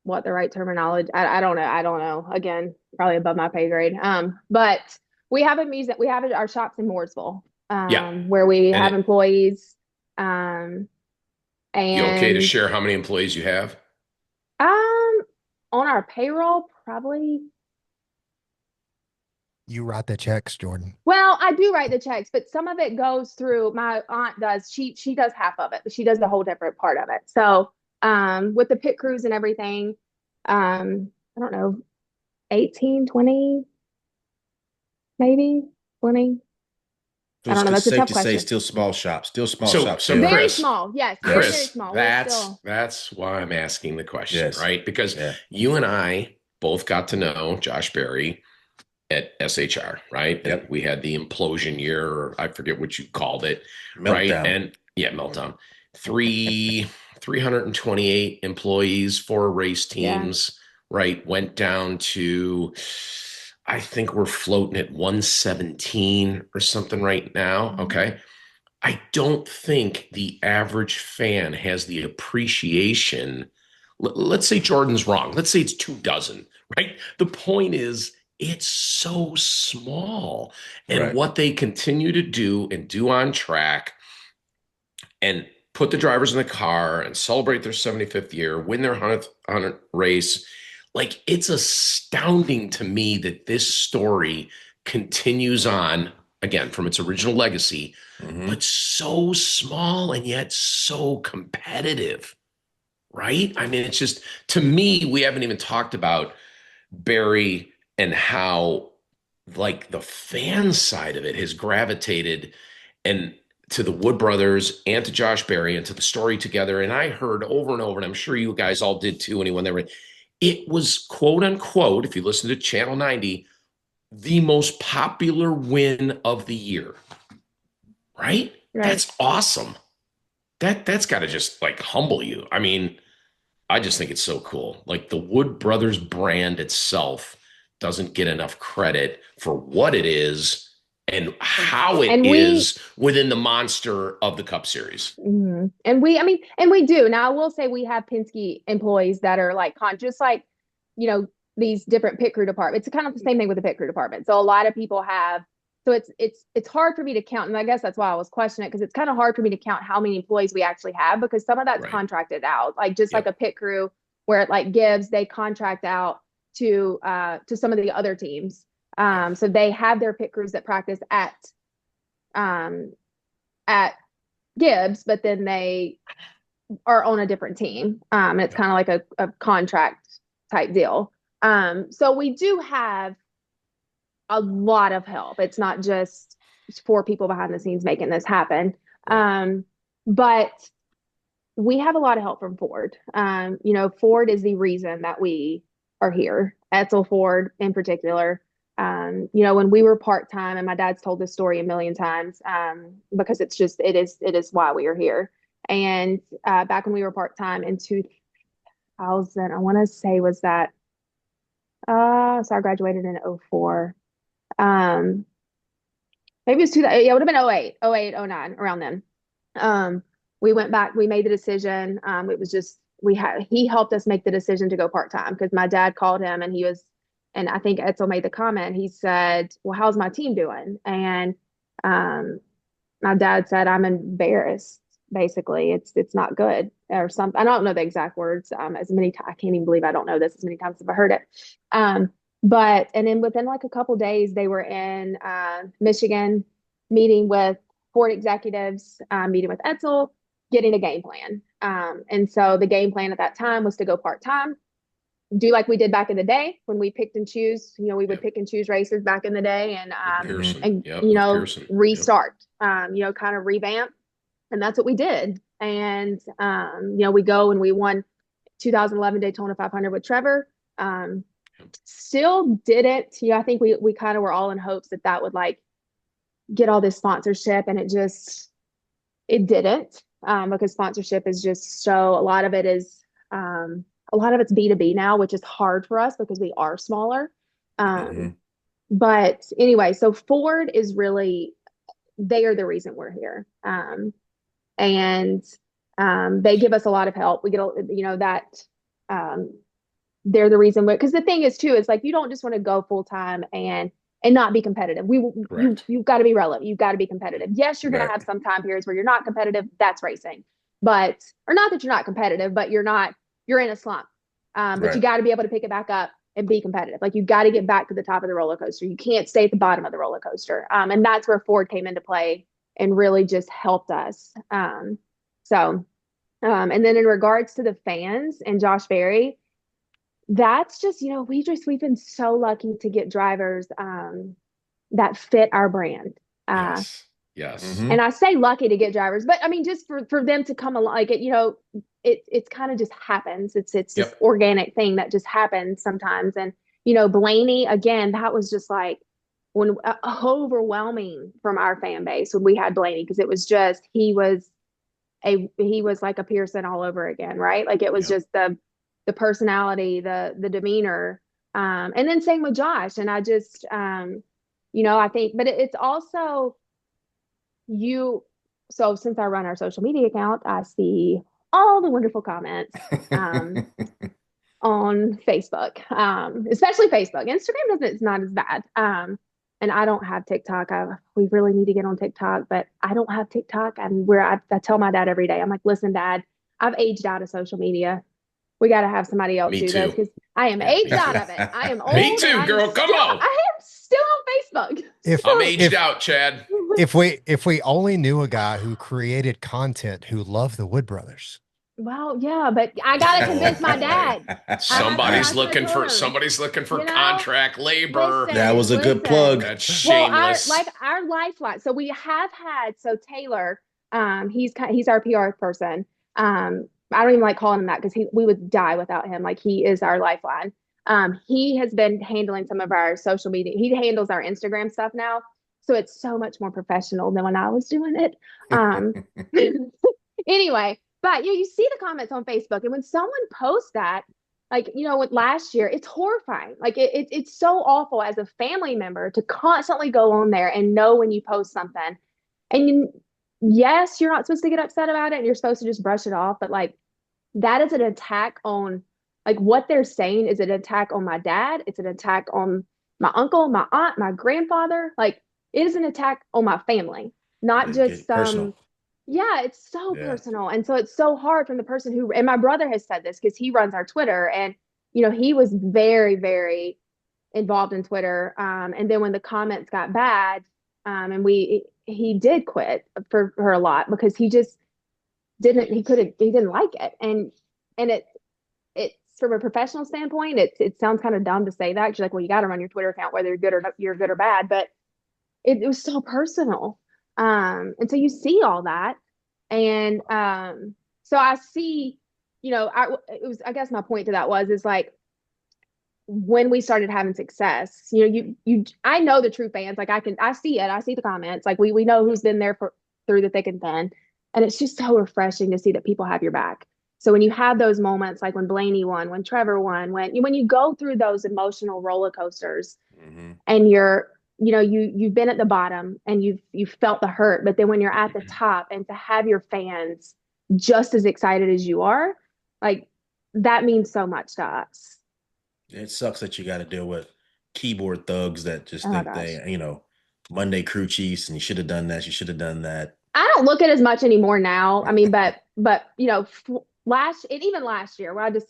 what the right terminology. I don't know. I don't know. Again, probably above my pay grade. But we have a museum. We have our shops in Mooresville, Yeah. where we And have employees. Um, you okay to and share how many employees you have? um, on our payroll, probably. You write the checks, Jordan. Well, I do write the checks, but some of it goes through my aunt does. She does half of it, but she does the whole different part of it. So, with the pit crews and everything, I don't know, 18, 20, maybe 20. So I don't know. it's That's a safe tough to say question. still small shops, So still. Very Chris, small. Yes, very, very Chris, small. We're that's still, that's why I'm asking the question, Yes. right? Because Yeah. you and I both got to know Josh Berry at SHR, right? And Yep. we had the implosion year, or I forget what you called it, right? Meltdown. And yeah, meltdown. 328 employees, 4 race yeah. teams, right? Went down to, I think we're floating at 117 or something right now. Okay. I don't think the average fan has the appreciation. Let's say Jordan's wrong. Let's say it's 24, right? The point is, it's so small. And Right. what they continue to do and do on track and put the drivers in the car and celebrate their 75th year, win their 100th race. Like, it's astounding to me that this story continues on, again, from its original legacy, Mhm. but so small and yet so competitive, right? I mean, it's just, to me, we haven't even talked about Barry and how, like, the fan side of it has gravitated and to the Wood brothers and to Josh Berry and to the story together. And I heard over and over, and I'm sure you guys all did too, anyone that read, it was quote unquote, if you listen to Channel 90, the most popular win of the year. Right? Right. That's awesome. That's got to just like humble you. I mean, I just think it's so cool. Like, the Wood Brothers brand itself doesn't get enough credit for what it is and how it And is within the monster of the Cup Series. and we, I mean, and we do. Now, I will say we have Penske employees that are like just like, you know, these different pit crew departments. It's kind of the same thing with the pit crew department. So a lot of people have, so it's hard for me to count. And I guess that's why I was questioning it, because it's kind of hard for me to count how many employees we actually have, because some of that's Right. contracted out, like just like Yep. a pit crew where it like gives, they contract out to some of the other teams. So they have their pit crews that practice um at Gibbs, but then they are on a different team. And it's kind of like a contract type deal. So we do have a lot of help. It's not just 4 people behind the scenes making this happen. But we have a lot of help from Ford. Ford is the reason that we are here. Etzel Ford in particular. When we were part-time, and my dad's told this story a million times, because it is why we are here. And back when we were part-time in 2000, I want to say was that, so I graduated in 04. Maybe it was 2000, yeah, it would have been 08, 09, around then. We went back, we made the decision. It was just, he helped us make the decision to go part-time, because my dad called him and I think Etzel made the comment. He said, well, how's my team doing? And my dad said, I'm embarrassed. Basically, it's not good or something. I don't know the exact words. As many times, I can't even believe I don't know this as many times as I heard it. But and then within like a couple days, they were in Michigan meeting with Ford executives, meeting with Etzel, getting a game plan. And so the game plan at that time was to go part-time, do like we did back in the day when we picked and choose. We would pick and choose races back in the day, and Pearson. Pearson. restart, kind of revamp. And that's what we did. And we go and we won 2011 Daytona 500 with Trevor. Still didn't, I think we kind of were all in hopes that would like get all this sponsorship, and it didn't, because sponsorship is just so, a lot of it's B2B now, which is hard for us because we are smaller. But anyway, so Ford is really, they are the reason we're here. And they give us a lot of help. We get, that um, they're the reason, because the thing is too, is like, you don't just want to go full time and not be competitive. You've got to be relevant. You've got to be competitive. Yes, you're going to have some time periods where you're not competitive. That's racing, or not that you're not competitive, but you're in a slump. But you got to be able to pick it back up and be competitive. Like, you got to get back to the top of the roller coaster. You can't stay at the bottom of the roller coaster. And that's where Ford came into play and really just helped us. And then in regards to the fans and Josh Berry, that's just, we've been so lucky to get drivers that fit our brand. Yes. And I say lucky to get drivers, but I mean, just for them to come along, like it's kind of just happens. It's this organic thing that just happens sometimes. And, Blaney, again, that was just like overwhelming from our fan base when we had Blaney, because it was just, he was like a Pearson all over again, right? Like, it was just the personality, the demeanor. And then same with Josh. And I just, I think, but it's also so since I run our social media account, I see all the wonderful comments on Facebook, especially Facebook. Instagram it's not as bad. And I don't have TikTok. We really need to get on TikTok, but I don't have TikTok. And I tell my dad every day, I'm like, listen, Dad, I've aged out of social media. We got to have somebody else do this, because I am aged out of it. I am old. Me too, girl. Come on. I am still on Facebook. I'm aged out, Chad. If we only knew a guy who created content who loved the Wood Brothers. Well, yeah, but I gotta convince my dad. Somebody's looking for contract labor. That was a good plug. That's shameless. Our lifeline. So we have had, Taylor, he's our PR person. I don't even like calling him that, because we would die without him. Like, he is our lifeline. He has been handling some of our social media. He handles our Instagram stuff now. So it's so much more professional than when I was doing it. Anyway, but you see the comments on Facebook, and when someone posts that, like, with last year, it's horrifying. Like, it's so awful as a family member to constantly go on there and know when you post something. And yes, you're not supposed to get upset about it, and you're supposed to just brush it off. But like, that is an attack on, like, what they're saying is an attack on my dad. It's an attack on my uncle, my aunt, my grandfather. Like, it is an attack on my family, not just personal. Yeah, it's so personal. And so it's so hard from the person and my brother has said this, because he runs our Twitter, and, he was very, very involved in Twitter. And then when the comments got bad, and he did quit for a lot, because he just he didn't like it. And it's from a professional standpoint, it sounds kind of dumb to say that, because you're like, well, you got to run your Twitter account whether you're good or bad, but it was so personal. And so you see all that. And so I see, I guess my point to that is like, when we started having success, I know the true fans. Like, I see it. I see the comments. Like, we know who's been there through the thick and thin. And it's just so refreshing to see that people have your back. So when you have those moments, like when Blaney won, when Trevor won, when you go through those emotional roller coasters, and you've been at the bottom and you've felt the hurt, but then when you're at the top, and to have your fans just as excited as you are, like, that means so much to us. It sucks that you got to deal with keyboard thugs that just think they, Monday crew chiefs, and you should have done this, you should have done that. I don't look at it as much anymore now. I mean, but even last year, where I just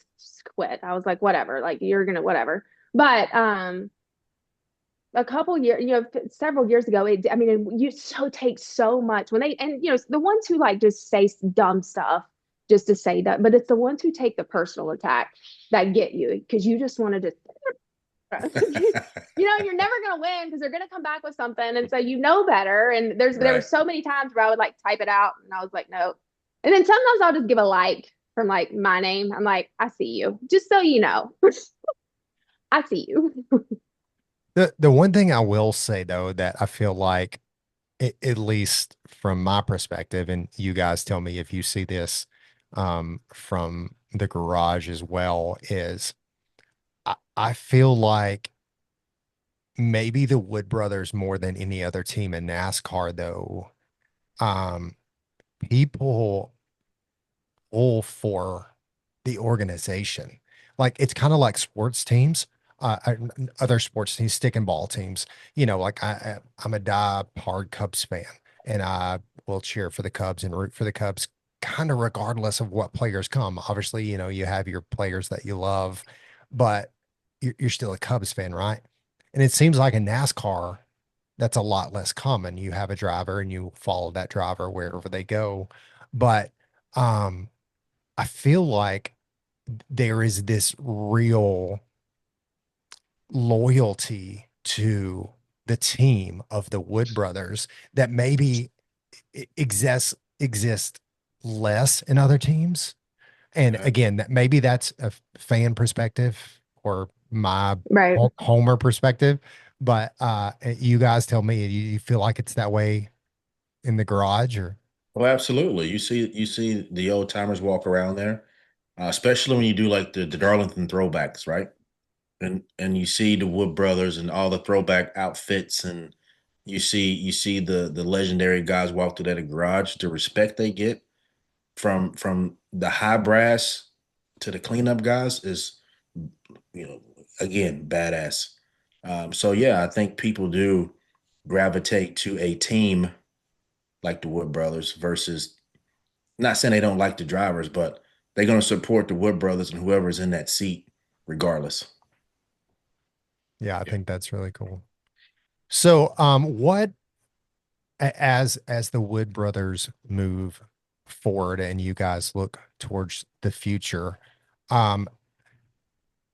quit, I was like, whatever, like, you're gonna whatever. But a couple years, several years ago, you take so much when the ones who like just say dumb stuff just to say that, but it's the ones who take the personal attack that get you, because you just want to just, you're never going to win, because they're going to come back with something. And so, better. And there were so many times where I would like type it out, and I was like, no. And then sometimes I'll just give a like from like my name. I'm like, I see you, just so you know. I see you. The one thing I will say, though, that I feel like, at least from my perspective, and you guys tell me if you see this from the garage as well, is I feel like maybe the Wood brothers more than any other team in NASCAR, though, um, people pull for the organization. Like it's kind of like sports teams, other sports teams, stick and ball teams. Like I'm a die-hard Cubs fan, and I will cheer for the Cubs and root for the Cubs, kind of regardless of what players come. Obviously, you have your players that you love, but you're still a Cubs fan, right? And it seems like in NASCAR, that's a lot less common. You have a driver and you follow that driver wherever they go. But I feel like there is this real loyalty to the team of the Wood brothers that maybe exist less in other teams. And Right. again, maybe that's a fan perspective or my Right. homer perspective, but you guys tell me, you feel like it's that way in the garage or Well, absolutely. You see the old timers walk around there, especially when you do like the Darlington throwbacks, right? And you see the Wood brothers and all the throwback outfits, and you see the legendary guys walk through that garage. The respect they get from the high brass to the cleanup guys is, again, badass. So yeah, I think people do gravitate to a team like the Wood brothers versus, not saying they don't like the drivers, but they're going to support the Wood brothers and whoever's in that seat regardless. yeah, I Yeah. think that's really cool. So, what as the Wood brothers move forward and you guys look towards the future, um,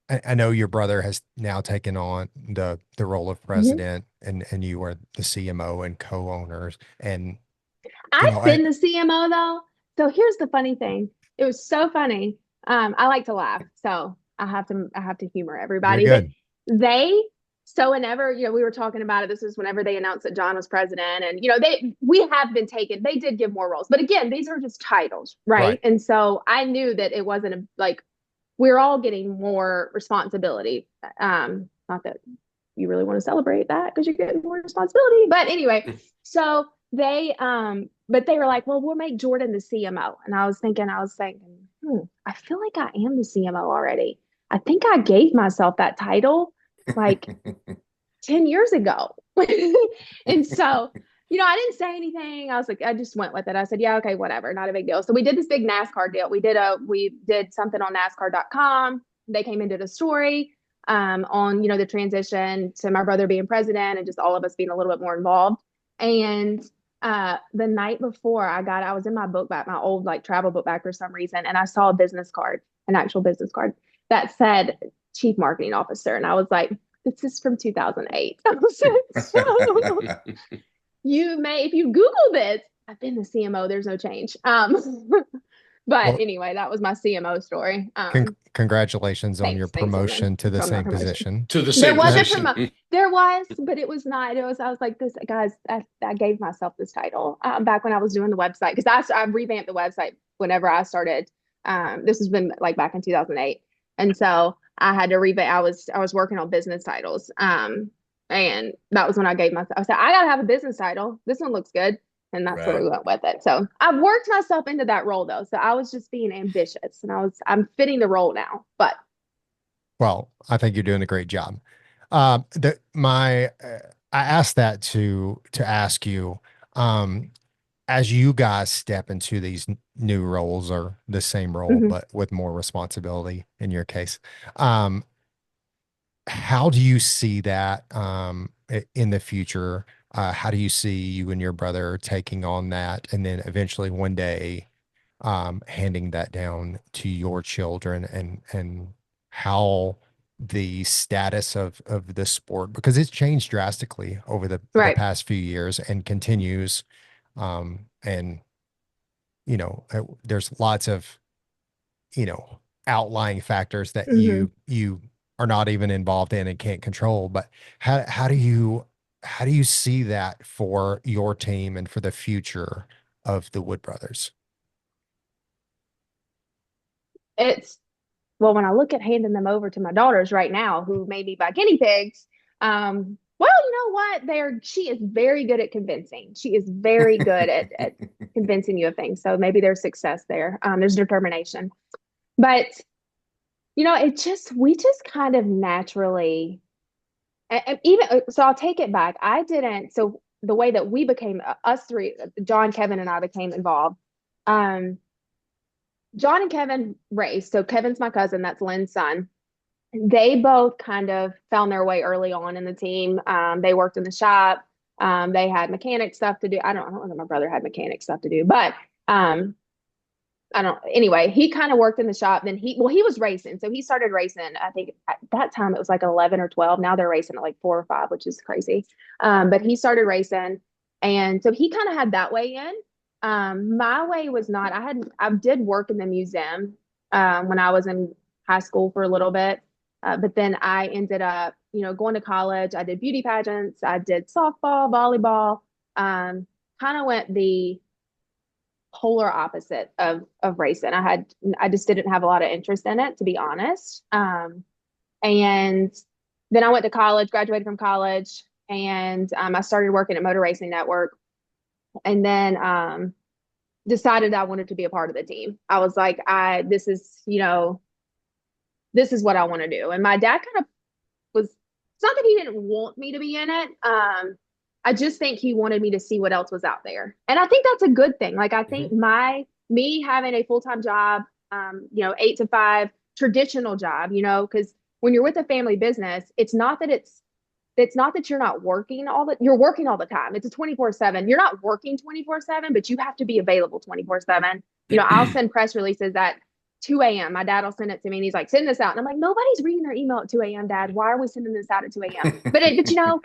I know your brother has now taken on the role of Mhm. president, and you are the CMO and co-owners, and I've been the CMO though. So here's the funny thing. It was so funny. I like to laugh, so I have to humor you're everybody. But good, they so whenever, we were talking about it, this is whenever they announced that John was president, and we have been taken, they did give more roles. But again, these are just titles, right? right? And so I knew that it wasn't like we're all getting more responsibility. Not that you really want to celebrate that because you're getting more responsibility. But anyway, so but they were like, well, we'll make Jordan the CMO. And I was thinking, I feel like I am the CMO already. I think I gave myself that title like 10 years ago. And so, I didn't say anything. I was like, I just went with it. I said, yeah, okay, whatever, not a big deal. So we did this big NASCAR deal. We did something on NASCAR.com. They came into the story on, the transition to my brother being president and just all of us being a little bit more involved. And the night before I was in my book bag, my old like travel book bag for some reason, and I saw a business card, an actual business card that said Chief Marketing Officer. And I was like, this is from 2008. So if you Google this, I've been the CMO. There's no change. But Well, anyway, that was my CMO story. Congratulations on your Thanks, Ethan, promotion to the from my same promotion. position. To the There same was a position. there was, but it was not. I was like, this guys, I gave myself this title back when I was doing the website because I revamped the website whenever I started. This has been like back in 2008, and so I had to revamp. I was working on business titles, and that was when I gave myself. I said I gotta have a business title. This one looks good, and that's where Right. we went with it. So I've worked myself into that role though. So I was just being ambitious, and I'm fitting the role now. But Well, I think you're doing a great job. I asked that to ask you, um, as you guys step into these new roles or the same role, mhm. but with more responsibility in your case, um, how do you see that in the future? How do you see you and your brother taking on that, and then eventually one day handing that down to your children, and how the status of the sport, because it's changed drastically over the Right. past few years and continues, and there's lots of outlying factors that Mhm. you are not even involved in and can't control. But how do you see that for your team and for the future of the Wood brothers? It's Well, when I look at handing them over to my daughters right now, who may be my guinea pigs, Well, you know what? She is very good at convincing. She is very good at convincing you of things. So maybe there's success there. There's determination. But we just kind of naturally, and even so, I'll take it back. I didn't. So the way that we became us three, John, Kevin, and I became involved. John and Kevin raced. So Kevin's my cousin. That's Lynn's son. They both kind of found their way early on in the team. They worked in the shop. They had mechanic stuff to do. I don't know if my brother had mechanic stuff to do, but anyway, he kind of worked in the shop. Then he was racing. So he started racing. I think at that time it was like 11 or 12. Now they're racing at like 4 or 5, which is crazy. But he started racing. And so he kind of had that way in. My way was not. I did work in the museum when I was in high school for a little bit. But then I ended up, going to college. I did beauty pageants. I did softball, volleyball. Kind of went the polar opposite of racing. I just didn't have a lot of interest in it, to be honest. And then I went to college, graduated from college, and I started working at Motor Racing Network. And then decided I wanted to be a part of the team. I was like, this is what I want to do. And my dad kind of it's not that he didn't want me to be in it. I just think he wanted me to see what else was out there. And I think that's a good thing. Like, I think me having a full-time job, 8 to 5 traditional job, because when you're with a family business, it's not that you're not working you're working all the time. It's a 24/7. You're not working 24/7, but you have to be available 24/7. I'll send press releases at 2 a.m. My dad will send it to me and he's like, send this out. And I'm like, nobody's reading their email at 2 a.m., Dad. Why are we sending this out at 2 a.m.? But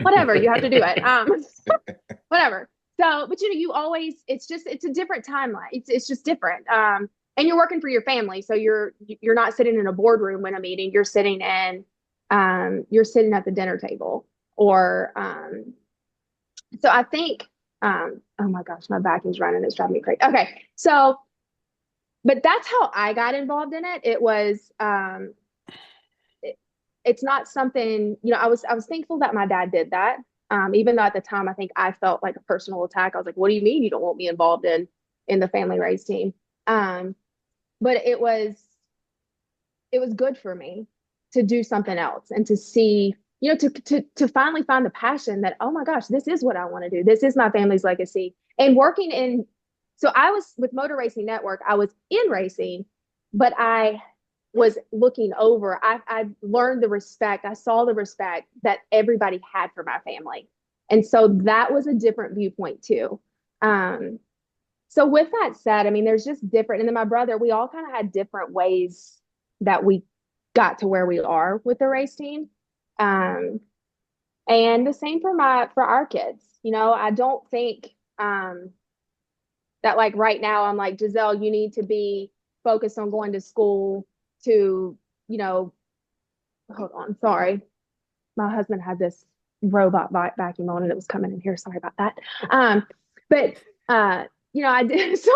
whatever, you have to do it. Whatever. So, but it's a different timeline. It's just different. And you're working for your family. So you're not sitting in a boardroom when a meeting, you're sitting at the dinner table or, so I think, oh my gosh, my back is running. It's driving me crazy. Okay. So, but that's how I got involved in it. It was, it's not something, I was thankful that my dad did that. Even though at the time, I think I felt like a personal attack. I was like, what do you mean you don't want me involved in the family race team? But it was good for me to do something else and to see, to finally find the passion that, oh my gosh, this is what I want to do. This is my family's legacy. And so I was with Motor Racing Network, I was in racing, but I was looking over. I learned the respect. I saw the respect that everybody had for my family. And so that was a different viewpoint too. So with that said, I mean, there's just different. And then my brother, we all kind of had different ways that we got to where we are with the race team. And the same for our kids. I don't think, that like right now I'm like, Giselle, you need to be focused on going to school to, hold on, sorry. My husband had this robot vacuum on and it was coming in here. Sorry about that. I did, sorry.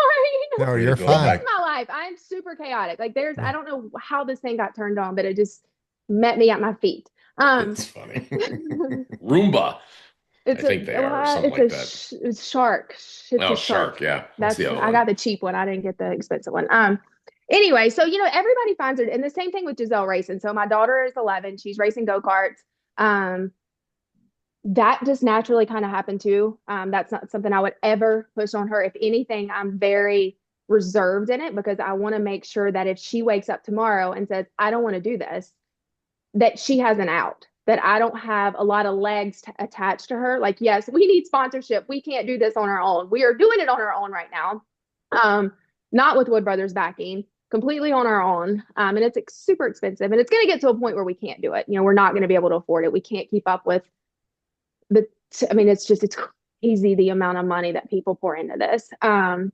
No, you're fine. It's my life. I'm super chaotic. Like I don't know how this thing got turned on, but it just met me at my feet. It's funny. Roomba. I think they are, or something like that. It's Shark. It's a Shark. Yeah. That's the other one. I got the cheap one. I didn't get the expensive one. Anyway, so everybody finds it, and the same thing with Giselle racing. So my daughter is 11. She's racing go-karts. That just naturally kind of happened too. That's not something I would ever push on her. If anything, I'm very reserved in it because I want to make sure that if she wakes up tomorrow and says, I don't want to do this, that she has an out. That I don't have a lot of legs attached to her. Like, yes, we need sponsorship. We can't do this on our own. We are doing it on our own right now. Not with Wood Brothers backing, completely on our own. And it's super expensive. And it's going to get to a point where we can't do it. We're not going to be able to afford it. We can't keep up with it's crazy the amount of money that people pour into this. But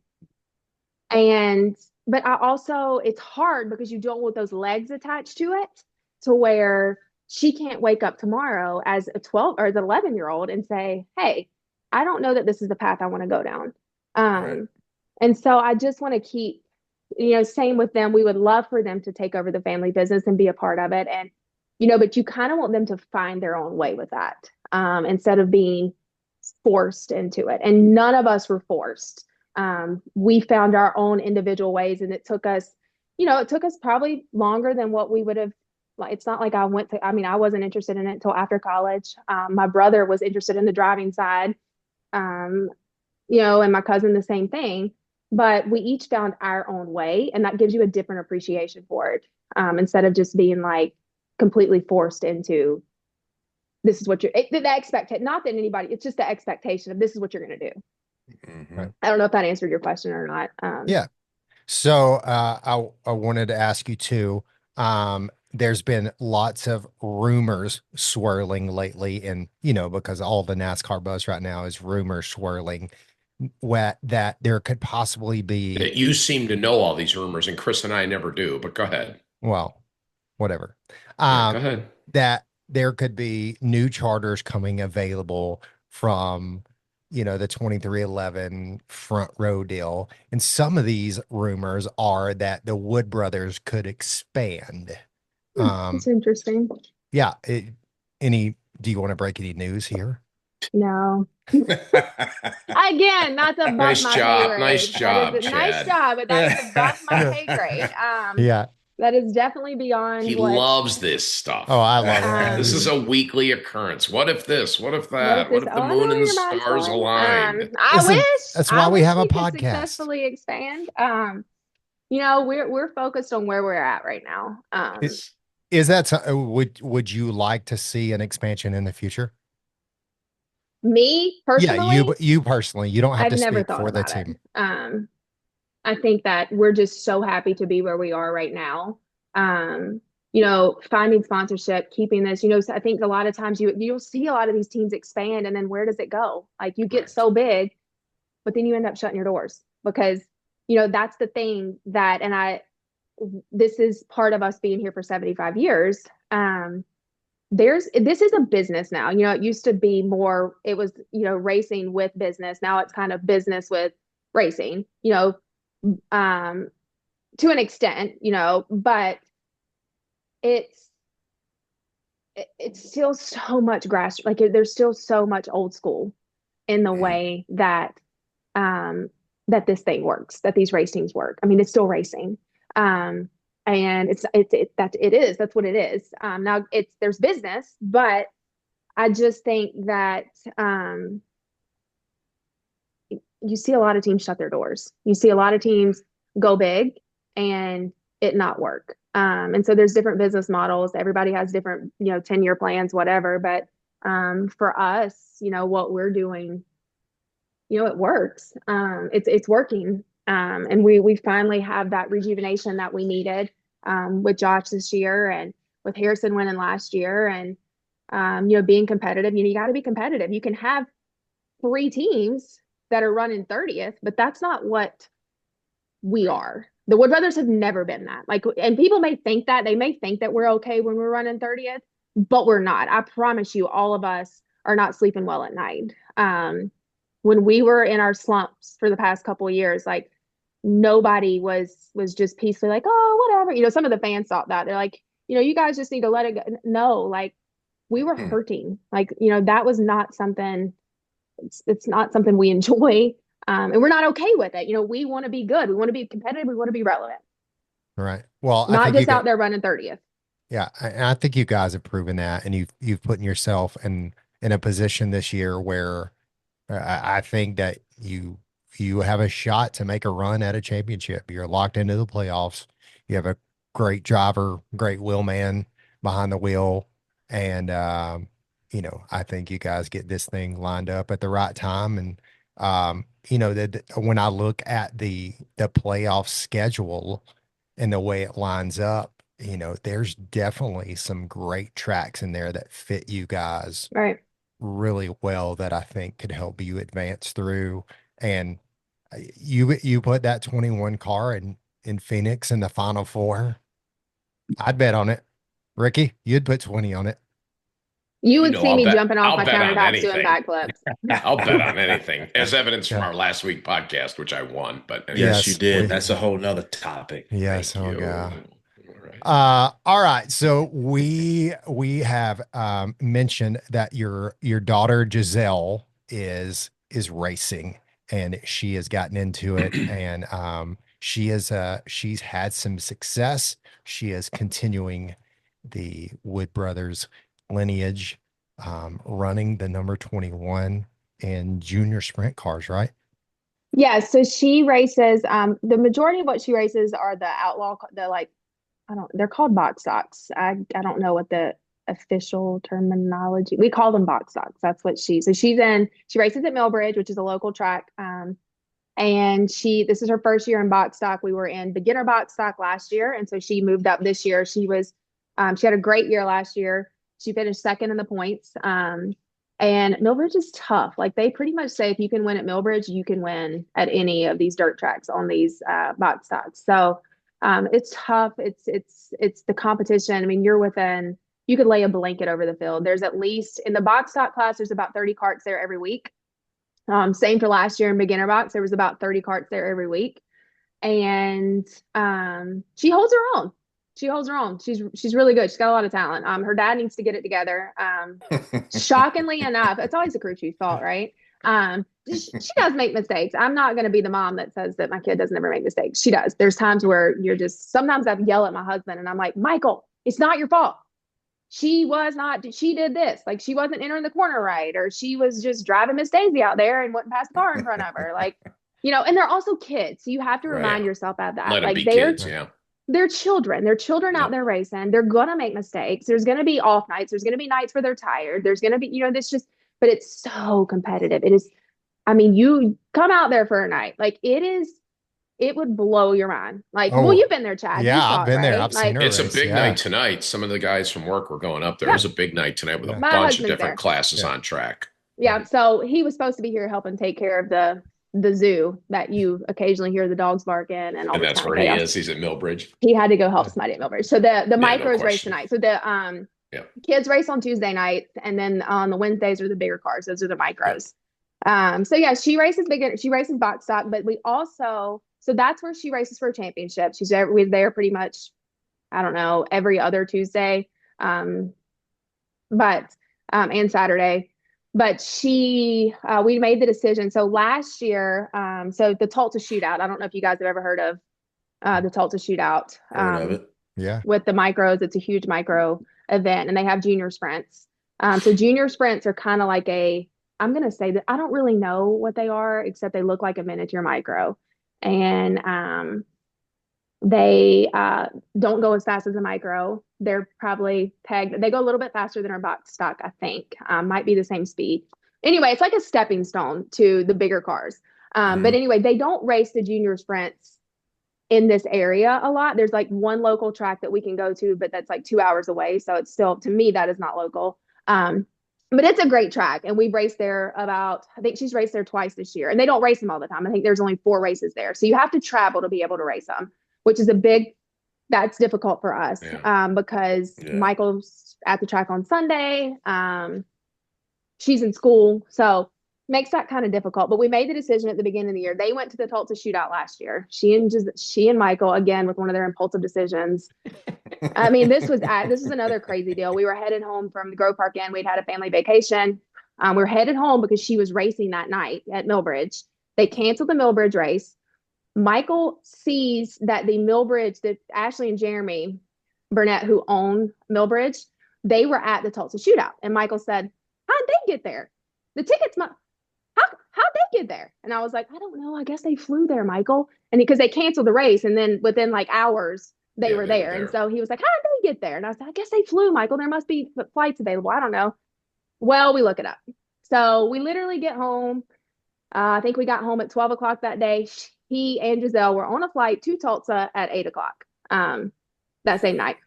I also, it's hard because you don't want those legs attached to it to where she can't wake up tomorrow as a 12 or as an 11-year-old and say, hey, I don't know that this is the path I want to go down. Right. And so I just want to keep, same with them. We would love for them to take over the family business and be a part of it. And, but you kind of want them to find their own way with that. instead of being forced into it. And none of us were forced. We found our own individual ways, and it took us, it took us probably longer than what we would have. Like, it's not like I wasn't interested in it until after college. My brother was interested in the driving side, and my cousin the same thing. But we each found our own way, and that gives you a different appreciation for it, instead of just being like completely forced into this is what the expectation. Not that anybody, it's just the expectation of this is what you're going to do. Mhm. I don't know if that answered your question or not. Yeah. So I wanted to ask you too. There's been lots of rumors swirling lately, and because all the NASCAR buzz right now is rumors swirling, that there could possibly be, You seem to know all these rumors, and Chris and I never do, but go ahead. well, whatever. Yeah, go ahead. That there could be new charters coming available from the 2311 front row deal. And some of these rumors are that the Wood brothers could expand. It's interesting. Yeah. Do you want to break any news here? No. Again, not to bump Nice my job. pay grade. Nice job, Nice Chad. job, but that is above my pay grade. Yeah. That is definitely beyond He what. loves this stuff. Oh, I love it. This is a weekly occurrence. What if this? What if What that? if What this- if the oh, I know moon where and the your mind's stars going. aligned? I Listen, wish. that's why I we wish have a we could podcast. successfully expand. We're focused on where we're at right now. Is that would you like to see an expansion in the future? Me personally, Yeah, you personally, you don't have I've to never speak thought for the about it. team. I think that we're just so happy to be where we are right now. Finding sponsorship, keeping this, I think a lot of times you'll see a lot of these teams expand, and then where does it go? Like, you get Right. so big, but then you end up shutting your doors because, that's the thing this is part of us being here for 75 years. This is a business now. It used to be more, it was, racing with business. Now it's kind of business with racing, to an extent, but it's still so much like there's still so much old school in the way that that this thing works, that these racings work. I mean, it's still racing. And that's what it is. Now there's business, but I just think that you see a lot of teams shut their doors. You see a lot of teams go big and it not work. And so there's different business models. Everybody has different, 10-year plans, whatever. But for us, what we're doing, it works. It's working. And we finally have that rejuvenation that we needed with Josh this year and with Harrison winning last year and, being competitive. You got to be competitive. You can have 3 teams that are running 30th, but that's not what we are. The Wood Brothers have never been that. Like, and people may think that. They may think that we're okay when we're running 30th, but we're not. I promise you, all of us are not sleeping well at night. When we were in our slumps for the past couple of years, like, nobody was just peacefully like, oh, whatever. Some of the fans thought that. They're like, you guys just need to let it go. No, like, we were hurting. Like, that was not something, it's not something we enjoy. And we're not okay with it. We want to be good. We want to be competitive. We want to be relevant. Right. Well, Not just out there running 30th. Yeah. I think you guys have proven that, and you've put yourself in a position this year where I think that you have a shot to make a run at a championship. You're locked into the playoffs. You have a great driver, great wheelman behind the wheel. And, I think you guys get this thing lined up at the right time. And, that when I look at the playoff schedule and the way it lines up, there's definitely some great tracks in there that fit you guys Right. really well that I think could help you advance through. And you put that 21 car in Phoenix in the Final Four. I'd bet on it. Ricky, you'd put 20 on it. You would see me jumping off I'll my bet on countertops doing anything. backflips. I'll bet on anything, as evidence from our last week podcast, which I won. But anyway. Yes, you Yes, did. That's a whole nother topic. Yes. Thank Oh, you. God. All right. All right. So we have mentioned that your daughter Giselle is racing and she has gotten into it and she's had some success. She is continuing the Wood Brothers lineage, running the number 21 in junior sprint cars, right? Yeah, so she races, the majority of what she races are the outlaw, the like, they're called box stocks. I don't know what the official terminology, we call them box stocks. That's what so she races at Millbridge, which is a local track. And this is her first year in box stock. We were in beginner box stock last year. And so she moved up this year. She had a great year last year. She finished second in the points. And Millbridge is tough. Like they pretty much say if you can win at Millbridge, you can win at any of these dirt tracks on these box stocks. So it's tough. It's the competition. I mean, you could lay a blanket over the field. There's at least in the box stock class, there's about 30 carts there every week. Same for last year in beginner box, there was about 30 carts there every week. And she holds her own. She's really good. She's got a lot of talent. Her dad needs to get it together. Shockingly enough, it's always the crew chief's fault, right? She does make mistakes. I'm not going to be the mom that says that my kid doesn't ever make mistakes. She does. There's times where sometimes I yell at my husband and I'm like, Michael, it's not your fault. She did this. Like she wasn't entering the corner right, or she was just driving Miss Daisy out there and wouldn't pass the car in front of her. Like, and they're also kids. So you have to remind yourself of that. Let them like be kids, they're children. They're children out there racing. They're going to make mistakes. There's going to be off nights. There's going to be nights where they're tired. There's going to be, but it's so competitive. It is, I mean, you come out there for a night. Like it would blow your mind. Like, well, you've been there, Chad. Yeah, I've been there. I've seen her It's race. a big night tonight. Some of the guys from work were going up there. Yeah. It was a big night tonight with a My bunch of husband's different there. classes on track. Yeah. So he was supposed to be here helping take care of the zoo that you occasionally hear the dogs bark in and all this that's kind where of he chaos. is. He's at Millbridge. He had to go help somebody at Millbridge. So the micros race question. tonight. So the kids race on Tuesday nights, and then on the Wednesdays are the bigger cars. Those are the micros. So yeah, she races box stock, but we also, so that's where she races for a championship. We're there pretty much, I don't know, every other Tuesday, and Saturday. But we made the decision. So last year, so the Tulsa Shootout, I don't know if you guys have ever heard of the Tulsa Shootout. Heard of it. Yeah. With the micros, it's a huge micro event, and they have junior sprints. So junior sprints are kind of like I'm going to say that I don't really know what they are, except they look like a miniature micro. And they don't go as fast as a micro. They're probably pegged. They go a little bit faster than our box stock, I think. Might be the same speed. Anyway, it's like a stepping stone to the bigger cars. But anyway, they don't race the junior sprints in this area a lot. There's like one local track that we can go to, but that's like 2 hours away. So it's still, to me, that is not local. But it's a great track. And we've raced there I think she's raced there twice this year. And they don't race them all the time. I think there's only 4 races there. So you have to travel to be able to race them, which is that's difficult for us because Michael's at the track on Sunday. She's in school. So makes that kind of difficult. But we made the decision at the beginning of the year. They went to the Tulsa Shootout last year. She and Michael, again, with one of their impulsive decisions. I mean, this was another crazy deal. We were headed home from the Grove Park Inn. We'd had a family vacation. We were headed home because she was racing that night at Millbridge. They canceled the Millbridge race. Michael sees that that Ashley and Jeremy Burnett, who own Millbridge, they were at the Tulsa Shootout. And Michael said, how'd they get there? The tickets, how'd they get there? And I was like, I don't know. I guess they flew there, Michael. And because they canceled the race, and then within like hours, they were there. And so he was like, how did they get there? And I was like, I guess they flew, Michael. There must be flights available. I don't know. Well, we look it up. So we literally get home. I think we got home at 12 o'clock that day. He and Giselle were on a flight to Tulsa at 8 o'clock that same night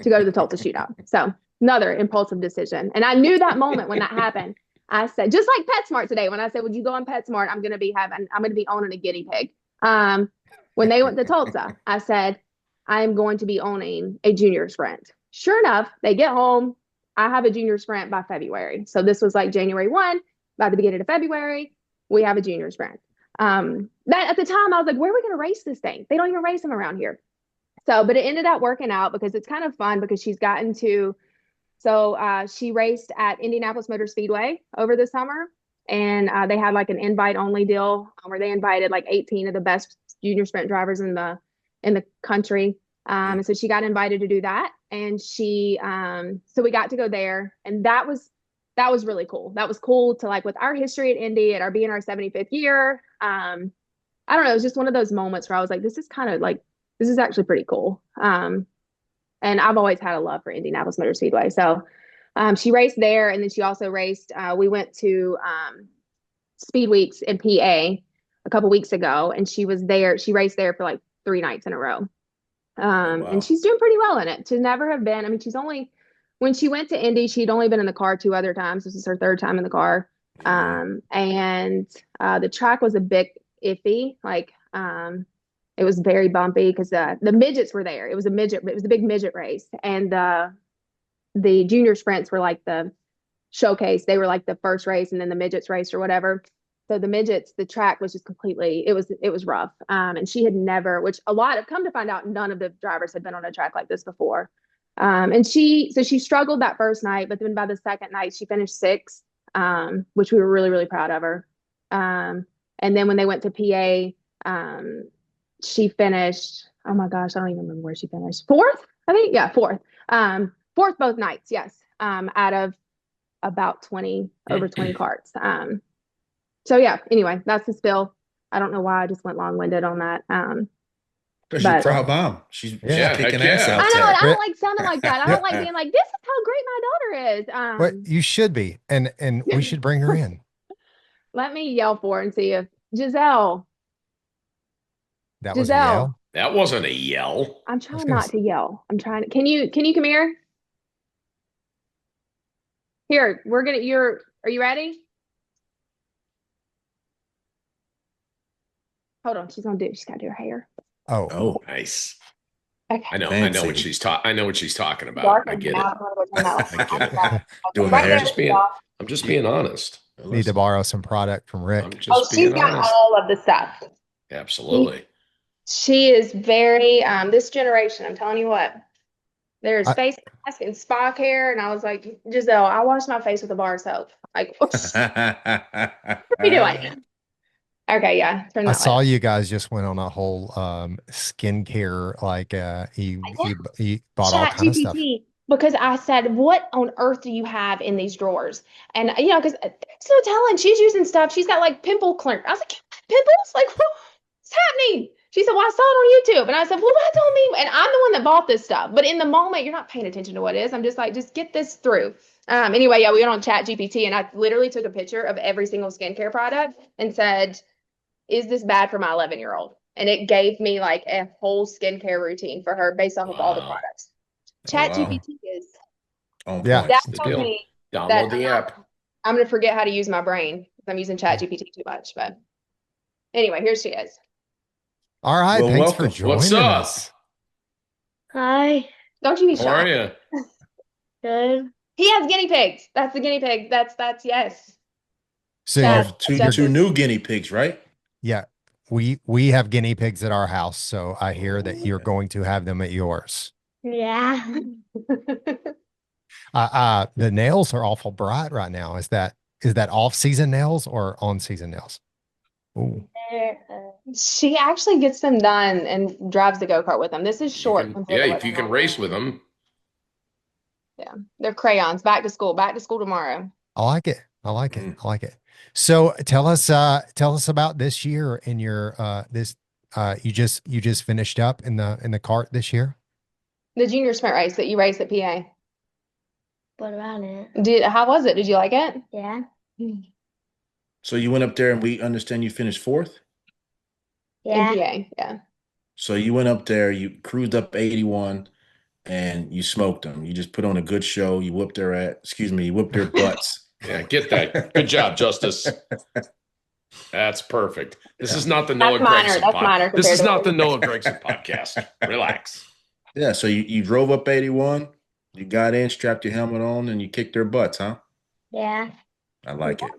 to go to the Tulsa Shootout. So another impulsive decision. And I knew that moment when that happened. I said, just like PetSmart today, when I said, would you go on PetSmart? I'm going to be owning a guinea pig. When they went to Tulsa, I said, I'm going to be owning a junior sprint. Sure enough, they get home. I have a junior sprint by February. So this was like January 1, by the beginning of February, we have a junior sprint. That at the time I was like, where are we going to race this thing? They don't even race them around here. So, but it ended up working out because it's kind of fun because she's gotten to, so she raced at Indianapolis Motor Speedway over the summer. And they had like an invite only deal where they invited like 18 of the best junior sprint drivers in the country. And so she got invited to do that. And she so we got to go there. And that was really cool. That was cool to, like, with our history at Indy, at our being our 75th year. I don't know, it was just one of those moments where I was like, this is kind of like, this is actually pretty cool. And I've always had a love for Indianapolis Motor Speedway. So she raced there, and then she also raced. We went to Speed Weeks in PA a couple weeks ago, and she was there. She raced there for like 3 nights in a row. Wow. And she's doing pretty well in it. To never have been, I mean, when she went to Indy, she'd only been in the car 2 other times. This is her 3rd time in the car. And the track was a bit iffy. Like, it was very bumpy because the midgets were there. It was a big midget race. And the junior sprints were like the showcase. They were like the first race, and then the midgets race or whatever. So the midgets, the track was just completely, it was rough. And she had never, which I've come to find out, none of the drivers had been on a track like this before. And she struggled that first night, but then by the second night, she finished 6th, which we were really, really proud of her. And then when they went to PA, she finished, oh my gosh, I don't even remember where she finished. 4th, I think. Yeah, 4th. 4th both nights, yes. Out of about over 20 carts. So yeah, anyway, that's the spill. I don't know why I just went long-winded on that. Because she's a proud mom. She's kicking ass out I know, there. and I don't like sounding like that. I don't like being like, this is how great my daughter is. But you should be, and we should bring her in. Let me yell for her and see if Giselle. That was a yell. That wasn't a yell. I'm trying not to yell. I'm trying to. Can you come here? Here, are you ready? Hold on, she's gotta do her hair. Oh, nice. Okay. I know what she's talking about. Dark I get it. I get it. Doing my hair. I'm just being honest. need to borrow some product from Rick. I'm just she's being got honest. all of the stuff. Absolutely. She is very this generation, I'm telling you what. There's face mask and spa care, and I was like, Giselle, I wash my face with a bar of soap. Like, what are you doing? Okay, yeah. Turn that I saw you guys just went on a whole skincare, like you bought all kind of stuff. Because I said, what on earth do you have in these drawers? And because so telling, she's using stuff. She's got like pimple clear. I was like, pimples? Like, what's happening? She said, well, I saw it on YouTube. And I said, well, that don't mean, and I'm the one that bought this stuff. But in the moment, you're not paying attention to what it is. I'm just like, just get this through. Anyway, yeah, we went on Chat GPT, and I literally took a picture of every single skincare product and said, is this bad for my 11-year-old? And it gave me like a whole skincare routine for her based off of all the products. Chat GPT is. Yeah. That told me Download the app. I'm going to forget how to use my brain because I'm using Chat GPT too much. But anyway, here she is. All right. Well, thanks welcome. for joining What's up? us. Hi. Don't you be shy. How are you? Good. He has guinea pigs. That's the guinea pig. That's yes. So two new guinea pigs, right? yeah, we have guinea pigs at our house. So I hear that you're going to have them at yours. Yeah. The nails are awful bright right now. Is that off-season nails or on-season nails? Ooh. She actually gets them done and drives the go-kart with them. This is short. If you can race with them. Yeah, they're crayons. Back to school tomorrow. I like it. I like it. So tell us about this year in your you just finished up in the kart this year. The junior sprint race that you raced at PA. What about it? How was it? Did you like it? Yeah. So you went up there, and we understand you finished 4th? Yeah. In PA, yeah. So you went up there, you cruised up 81, and you smoked them. You just put on a good show. You whooped their butts. Yeah, get that. Good job, Justice. That's perfect. This is not the Noah Gregson podcast. This is not the Noah Gregson podcast. Relax. Yeah, so you drove up 81, you got in, strapped your helmet on, and you kicked their butts, huh? Yeah. I like it.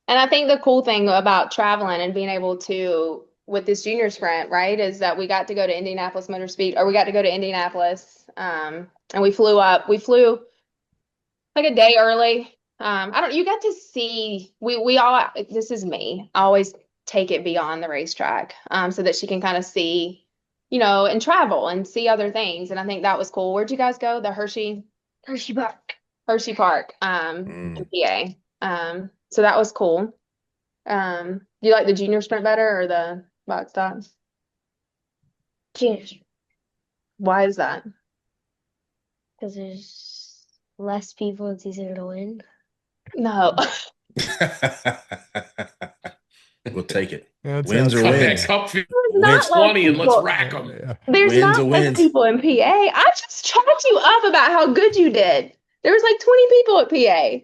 And I think the cool thing about traveling and being able to with this junior sprint, right, is that we got to go to Indianapolis Motor Speed, or we got to go to Indianapolis, and we flew like a day early. You got to see, we all, this is me, I always take it beyond the racetrack, so that she can kind of see, and travel and see other things. And I think that was cool. Where'd you guys go? The Hershey Park, in PA. So that was cool. Do you like the junior sprint better or the box stops? Juniors, Why is that? because there's less people, it's easier to win. No. We'll take it. Yeah, it Wins sounds or Cut fun. that wins. cup field Not less 20 and let's people. rack them. Yeah. There's Wins not or less wins. people in PA. I just chalked you up about how good you did. There was like 20 people at PA.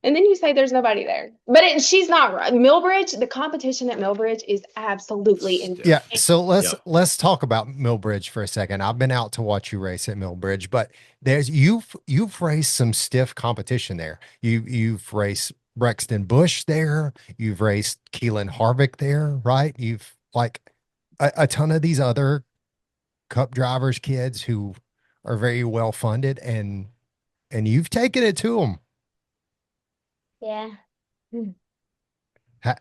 And then you say there's nobody there. But she's not right. Millbridge, the competition at Millbridge is absolutely insane. Yeah, so Yep. let's talk about Millbridge for a second. I've been out to watch you race at Millbridge, but you've raced some stiff competition there. You've raced Brexton Bush there. You've raced Keelan Harvick there, right? You've like a ton of these other Cup drivers, kids who are very well funded, and you've taken it to them. Yeah.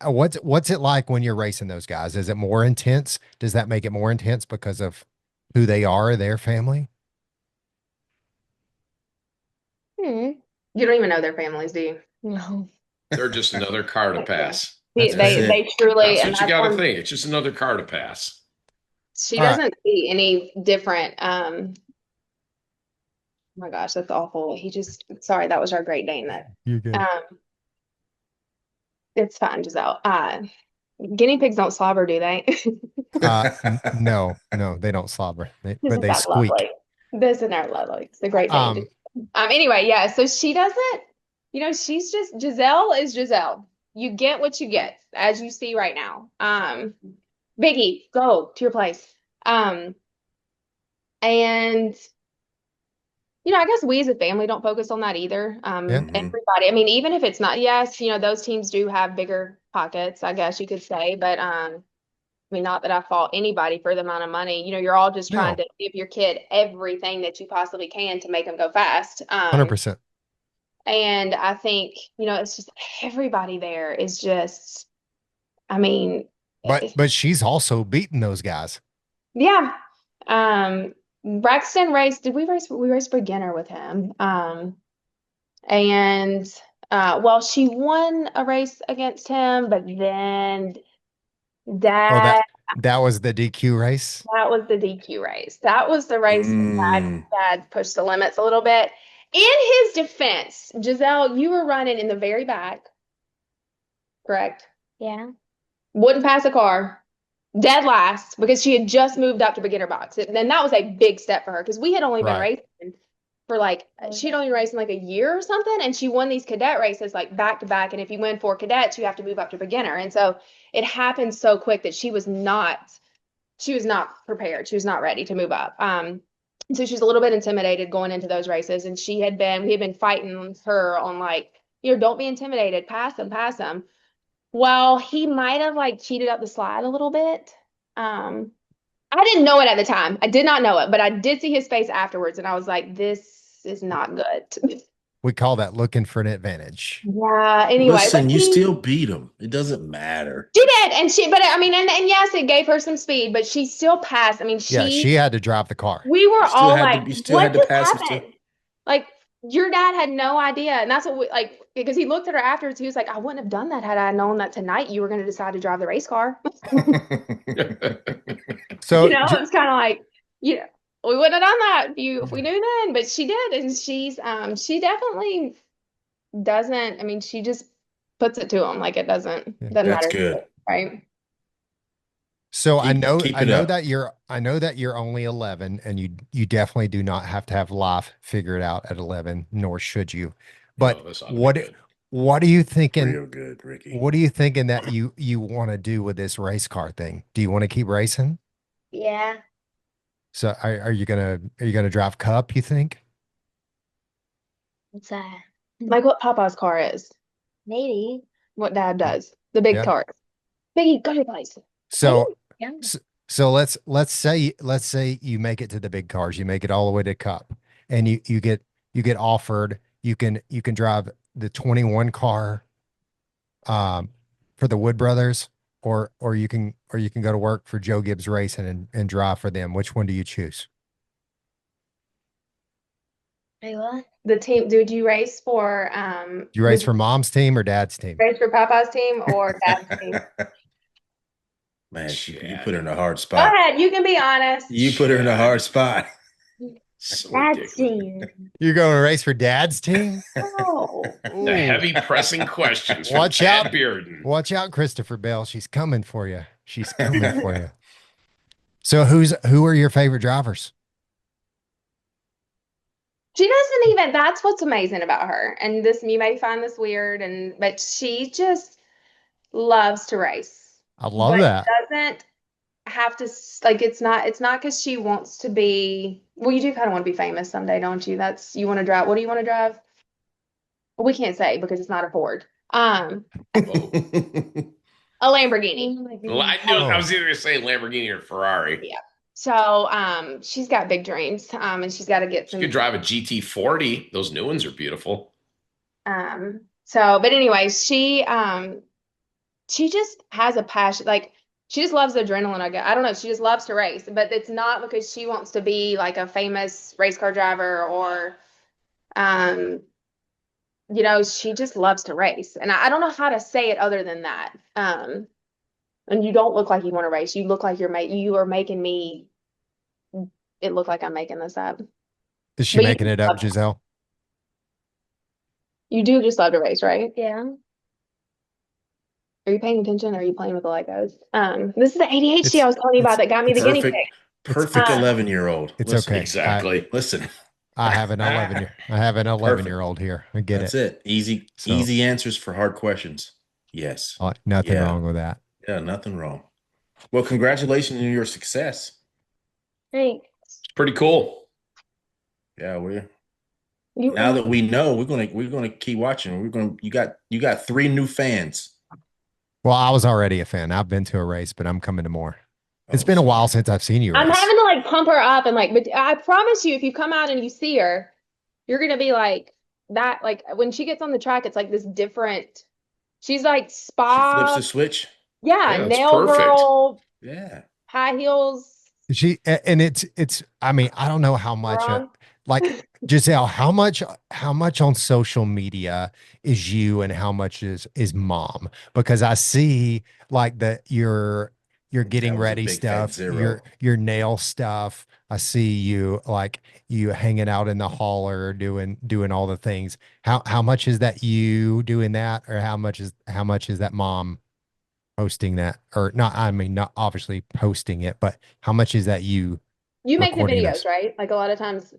What's it like when you're racing those guys? Is it more intense? Does that make it more intense because of who they are, their family? You don't even know their families, do you? No. They're just another car to pass. They That's it. they truly, That's and what you that's got to one, think. It's just another car to pass. she All right. doesn't see any different. Oh my gosh, that's awful. Sorry, that was our Great Dane that. You're good. It's fine, Giselle. Guinea pigs don't slobber, do they? No, they don't slobber, but Isn't they that squeak. lovely? Isn't that lovely? It's the Great Dane. Um, Anyway, yeah, so she doesn't, she's just, Giselle is Giselle. You get what you get, as you see right now. Biggie, go to your place. And I guess we as a family don't focus on that either. Yeah. Everybody, I mean, even if it's not, yes, those teams do have bigger pockets, I guess you could say, but I mean, not that I fault anybody for the amount of money. You're all just trying No. to give your kid everything that you possibly can to make them go fast. 100%. And I think, it's just everybody there is just, I mean, But she's also beating those guys. yeah. Braxton raced, we raced beginner with him. And well, she won a race against him, but then Dad, That was the DQ race. that was the DQ race. That was the race that Dad pushed the limits a little bit. In his defense, Giselle, you were running in the very back, correct? Yeah. Wouldn't pass a car, dead last, because she had just moved up to beginner box. And then that was a big step for her because we had only been Right. racing for she'd only raced in like a year or something, and she won these cadet races like back to back. And if you win 4 cadets, you have to move up to beginner. And so it happened so quick that she was not prepared. She was not ready to move up. So she was a little bit intimidated going into those races, and we had been fighting her on don't be intimidated, pass them. Well, he might have cheated up the slide a little bit. I didn't know it at the time. I did not know it, but I did see his face afterwards, and I was like, this is not good. We call that looking for an advantage. Yeah, anyway. Listen, you still beat him. It doesn't matter. She did, and yes, it gave her some speed, but she still passed. I mean, She had to drive the car. we were still all had to- like, you still what had to just pass him happened? Like, your dad had no idea, and that's what because he looked at her afterwards. He was like, I wouldn't have done that had I known that tonight you were going to decide to drive the race car. So it was kind of like, we wouldn't have done that if we knew then, but she did, and she definitely doesn't. I mean, she just puts it to him like it doesn't That's matter, good. right? So Keep it up. I know that you're only 11, and you definitely do not have to have life figured out at 11, nor should you. But No, this ought to be good. what are you thinking? Real good, Ricky. What are you thinking that you want to do with this race car thing? Do you want to keep racing? Yeah. So are you gonna drive Cup, you think? What's that? Like what Papa's car is, Maybe. what Dad does, the big Yeah. car. Biggie, go to your place. So Yeah. So let's say you make it to the big cars, you make it all the way to Cup, and you get offered you can drive the 21 car for the Wood Brothers, or you can go to work for Joe Gibbs Racing and drive for them. Which one do you choose? Wait, what? The team, did you race for Do you race for mom's team or dad's team? race for Papa's team or Dad's team? Man, you Chad. put her in a hard Go spot. ahead, you can be honest. You put her in a hard spot. So That's ridiculous. it. You're going to race for dad's team? Oh, Ooh. The heavy pressing questions from Watch Chad out. Bearden. Watch out, Christopher Bell. She's coming for you. She's coming for you. So who are your favorite drivers? she doesn't even. That's what's amazing about her. And this, you may find this weird, but she just loves to race. I love But that. doesn't have to like. It's not because she wants to be. Well, you do kind of want to be famous someday, don't you? That's you want to drive. What do you want to drive? Well, we can't say because it's not a Ford. A Lamborghini. Oh my Well, I goodness. knew Oh. I was either going to say Lamborghini or Ferrari. Yeah. So she's got big dreams. And she's got to get You some. could drive a GT40. Those new ones are beautiful. But anyway, she just has a passion. Like she just loves adrenaline. I don't know. She just loves to race, but it's not because she wants to be like a famous race car driver or, she just loves to race. And I don't know how to say it other than that. And you don't look like you want to race. You look like you are making me. It look like I'm making this up. Is she But you making it up, Giselle? You do just love to race, right? Yeah. Are you paying attention? Or are you playing with the Legos? This is the ADHD It's- I was telling you about that got me the guinea pig. Perfect Um, 11-year-old. It's Listen, okay. Exactly. Listen, I have an 11-year-old here. I get that's it. it. Easy, So- easy answers for hard questions. Yes. Nothing Yeah. wrong with that. Yeah, nothing wrong. Well, congratulations on your success. Thanks. It's pretty cool. Yeah, you now that we know, we're gonna keep watching. You got 3 new fans. Well, I was already a fan. I've been to a race, but I'm coming to more. It's Oh, been a sorry. while since I've seen you race. I'm having to like pump her up and but I promise you, if you come out and you see her, you're gonna be like that. Like when she gets on the track, it's like this different. She's like She spa, flips the switch. yeah, Yeah, it's nail perfect. girl, Yeah. high heels. And it's I mean, I don't know how much Wrong. like Giselle, how much on social media is you and how much is mom? Because I see like your getting That was a ready big fat stuff, zero. your nail stuff. I see you like you hanging out in the hauler doing all the things. How much is that you doing that, or how much is that mom posting that, or not? I mean, not obviously posting it, but how much is that you You make the recording videos, this? right? Like a lot of times,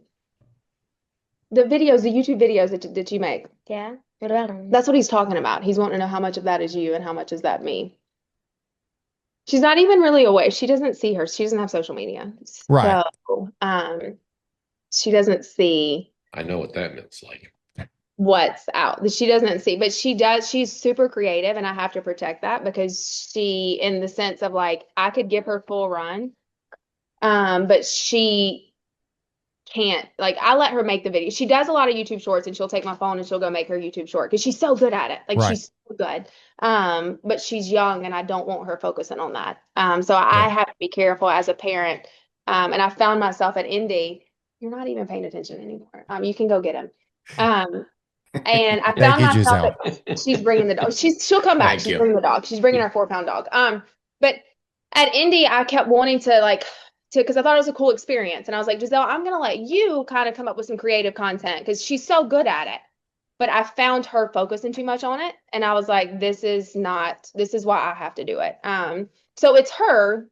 the YouTube videos that you make. Yeah. What about him? That's what he's talking about. He's wanting to know how much of that is you and how much is that me. She's not even really aware. She doesn't see her. She doesn't have social media. Right. So, she doesn't see I know what that means. Like, what's out. She doesn't see, but she does. She's super creative, and I have to protect that because she, in the sense of like, I could give her full run, but she can't. Like, I let her make the video. She does a lot of YouTube shorts, and she'll take my phone and she'll go make her YouTube short because she's so good at it. Like, Right. she's so good. But she's young, and I don't want her focusing on that. So I Right. have to be careful as a parent. And I found myself at Indy. You're not even paying attention anymore. You can go get him. And I Thank found you, myself Giselle. that she's bringing the dog. She'll come back. Thank She's you. bringing the dog. She's bringing our 4-pound dog. But at Indy, I kept wanting to because I thought it was a cool experience, and I was like, Giselle, I'm gonna let you kind of come up with some creative content because she's so good at it. But I found her focusing too much on it, and I was like, this is why I have to do it. So it's her.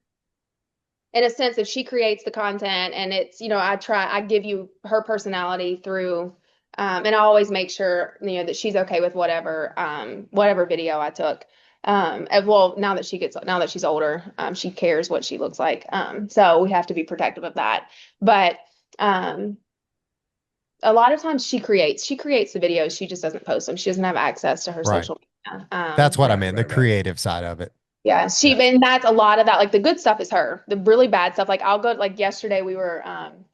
In a sense, if she creates the content and it's, I give you her personality through, and I always make sure, that she's okay with whatever video I took. Well, now that she's older, she cares what she looks like. So we have to be protective of that. But, a lot of times she creates the videos. She just doesn't post them. She doesn't have access to her Right. social media. That's what I Right, meant, right, the right. creative side of it. Yeah, and that's a lot of that. Like the good stuff is her. The really bad stuff, like I'll go, like yesterday we were,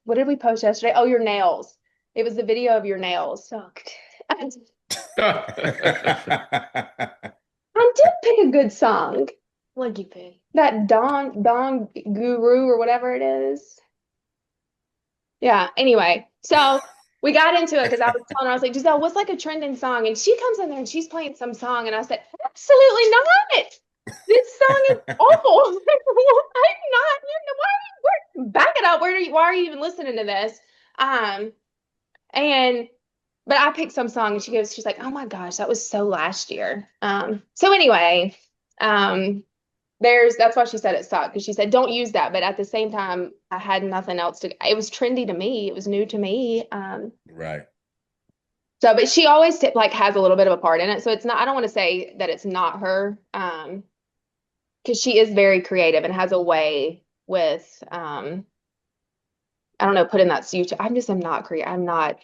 what did we post yesterday? Oh, your nails. It was the video of your nails. So I did pick a good song. What'd you pick? That Dawn Guru or whatever it is. Yeah. Anyway, so we got into it because I was telling her, I was like, Giselle, what's like a trending song? And she comes in there and she's playing some song, and I said, absolutely not. This song is awful. I'm not. Back it up. Why are you even listening to this? But I picked some song, and she's like, oh my gosh, that was so last year. So anyway, that's why she said it sucked, because she said don't use that. But at the same time, I had nothing else it was trendy to me. It was new to me. Right. So, but she always like has a little bit of a part in it. So it's not, I don't want to say that it's not her. Because she is very creative and has a way with, I don't know, put in that YouTube. I'm not creative.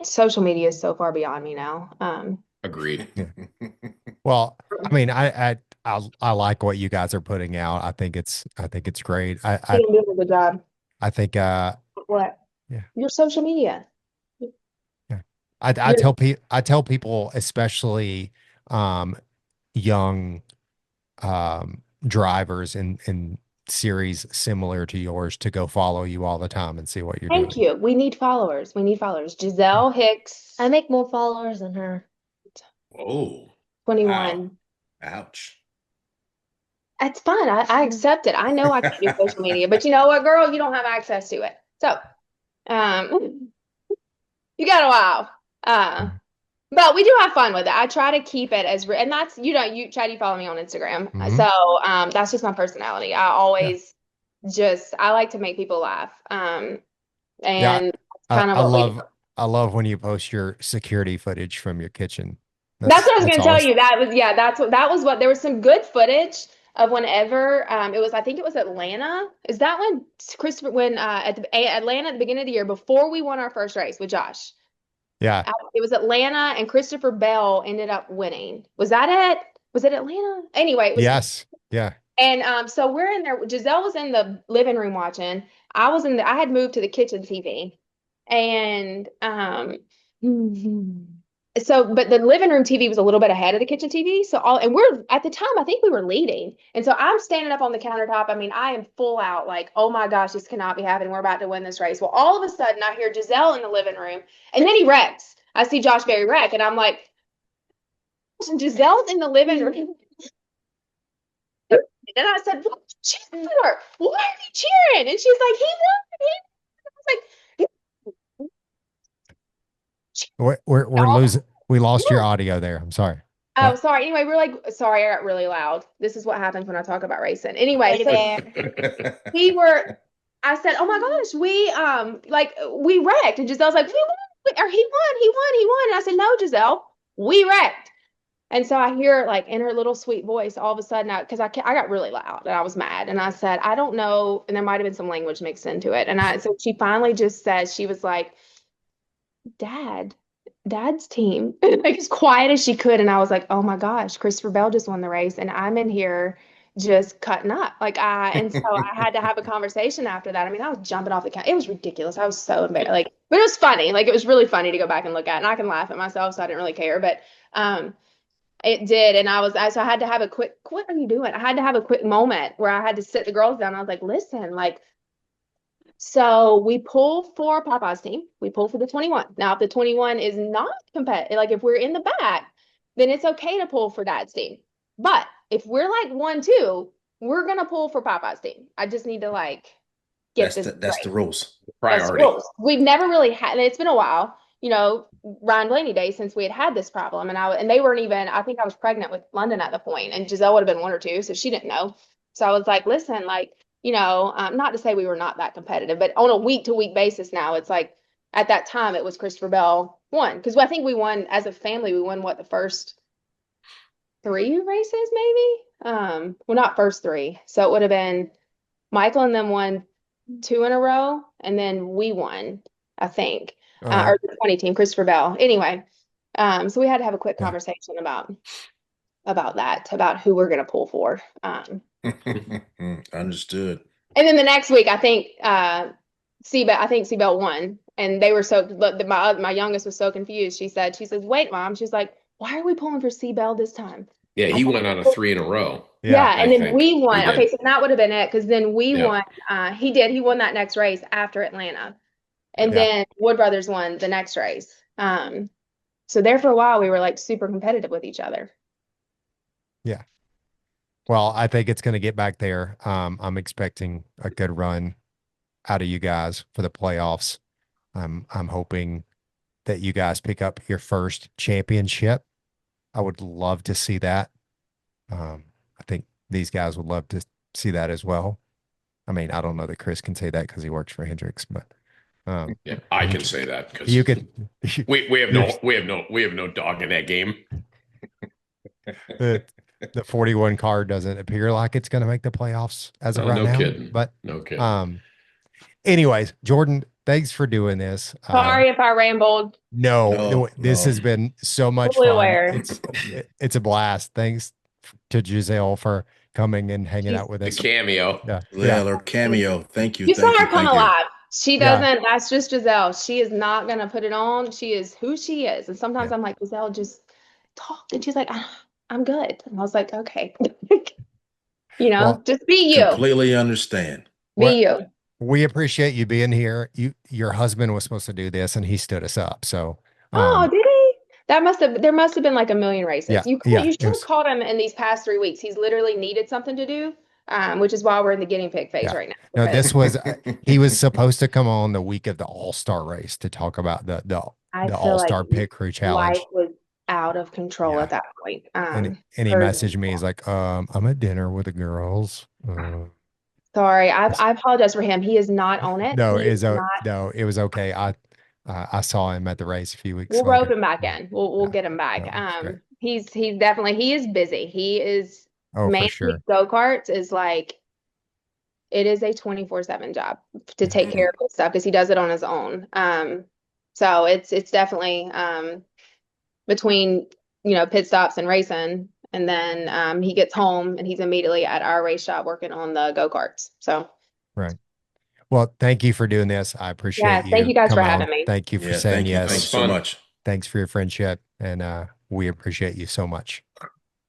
Social media is so far beyond me now. Agreed. Well, I mean, I like what you guys are putting out. I think it's great. You're doing a good job. I think What? Yeah. Your social media. Yeah. I tell people, especially young drivers in series similar to yours, to go follow you all the time and see what you're doing. Thank you. We need followers. Giselle Hicks. I make more followers than her. Oh, 21. wow. Ouch. It's fine. I accept it. I know I can't do social media, but you know what, girl? You don't have access to it. So, you got a while. But we do have fun with it. I try to keep it and that's, you try to follow me on Instagram. Mhm. So, that's just my personality. I always I like to make people laugh. And that's kind of I love when you post your security footage from your kitchen. That's what I was going to tell you. That was what, there was some good footage of whenever, I think it was Atlanta. Is that when Atlanta at the beginning of the year, before we won our first race with Josh? Yeah. It was Atlanta, and Christopher Bell ended up winning. Was that it? Was it Atlanta? Anyway, it was. Yes. Yeah. And so we're in there. Giselle was in the living room watching. I had moved to the kitchen TV. And but the living room TV was a little bit ahead of the kitchen TV. And we're at the time, I think we were leading. And so I'm standing up on the countertop. I mean, I am full out like, oh my gosh, this cannot be happening. We're about to win this race. Well, all of a sudden I hear Giselle in the living room, and then he wrecks. I see Josh Berry wreck, and I'm like, Giselle's in the living room. And I said, what cheering for? Why are you cheering? And she's like, he won. I was like, We're losing. We lost your audio there. I'm sorry. oh, sorry. Anyway, we're like, sorry, I got really loud. This is what happens when I talk about racing. Anyway, so I said, oh my gosh, we wrecked. And Giselle's like, we won. Or he won. And I said, no, Giselle, we wrecked. And so I hear, like, in her little sweet voice, all of a sudden, because I got really loud and I was mad. And I said, I don't know. And there might have been some language mixed into it. And so she finally just said, she was like, Dad's team, like as quiet as she could. And I was like, oh my gosh, Christopher Bell just won the race, and I'm in here just cutting up. And so I had to have a conversation after that. I mean, I was jumping off the couch. It was ridiculous. I was so embarrassed. But it was funny. Like, it was really funny to go back and look at, and I can laugh at myself, so I didn't really care. But it did. And so I had to have a quick, what are you doing? I had to have a quick moment where I had to sit the girls down. I was like, listen, so we pull for Popeye's team. We pull for the 21. Now, if the 21 is not competitive, like if we're in the back, then it's okay to pull for Dad's team. But if we're like 1-2, we're gonna pull for Popeye's team. I just need to get that's this. That's the rules. Priority. That's rules. We've never really had. It's been a while, Ryan Blaney days since we had this problem, and they weren't even. I think I was pregnant with London at the point, and Giselle would have been 1 or 2, so she didn't know. So I was like, listen, not to say we were not that competitive, but on a week-to-week basis now, it's like at that time it was Christopher Bell won, because I think we won as a family. We won the first 3 races, maybe. Well, not first 3, so it would have been Michael and them won 2 in a row, and then we won, I think, or the 20 team, Christopher Bell. Anyway, so we had to have a quick conversation about that, about who we're going to pull for. Understood. And then the next week, I think Seabelt won, and they were my youngest was so confused. She says, "Wait, Mom." She's like, "Why are we pulling for Seabelt this time?" Yeah, he went on a 3 in a row. Yeah, and then think. we won. He did. Okay, so that would have been it, because then we Yeah. won. He did. He won that next race after Atlanta, and Yeah. then Wood Brothers won the next race. So there for a while, we were like super competitive with each other. Yeah. Well, I think it's going to get back there. I'm expecting a good run out of you guys for the playoffs. I'm hoping that you guys pick up your first championship. I would love to see that. I think these guys would love to see that as well. I mean, I don't know that Chris can say that because he works for Hendricks, but Yeah, I can say that because you could. we have no dog in that game. The 41 car doesn't appear like it's going to make the playoffs as of right no now. kidding. But No kidding. anyways, Jordan, thanks for doing this. Sorry if I rambled. No, this no. has been so much Totally fun. aware. It's a blast. Thanks to Giselle for coming and hanging out with The us. cameo. Yeah. Or cameo. Thank you. You thank saw her you, come thank you. alive. She Yeah. doesn't. That's just Giselle. She is not gonna put it on. She is who she is. And sometimes Yeah. I'm like, Giselle, just talk. And she's like, I'm good. And I was like, okay. Well, just be you. Completely understand. Be you. We appreciate you being here. Your husband was supposed to do this and he stood us up. So Oh, did he? There must have been like a million races. Yeah, You yeah, should have called him in these past 3 weeks. He's literally needed something to do, which is why we're in the guinea pig phase right now. no, because this was he was supposed to come on the week of the All-Star race to talk about the I feel All-Star like Pit Crew Challenge. life was out of control Yeah. at that point. And he messaged me. He's like, I'm at dinner with the girls. Sorry, I apologize for him. He is not on it. No, He is not. no, it was okay. I saw him at the race a few weeks We'll later. rope him back in. We'll get him back. No, that's great. He's definitely, he is busy. He is Oh, for managing sure. go-karts is like, it is a 24/7 job to take care of his stuff because he does it on his own. So it's definitely between pit stops and racing, and then he gets home and he's immediately at our race shop working on the go-karts. So Right. Well, thank you for doing this. I appreciate you. thank you guys for coming having on. me. Thank you for Yeah, saying thank you. yes. Thanks so much. Thanks for your friendship, and we appreciate you so much.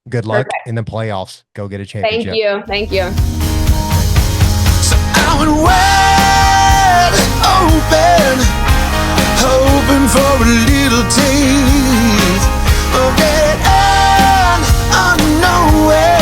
Good luck in the playoffs. Go get a championship. Thank you. So I went wide open, hoping for a little taste of that unknown way.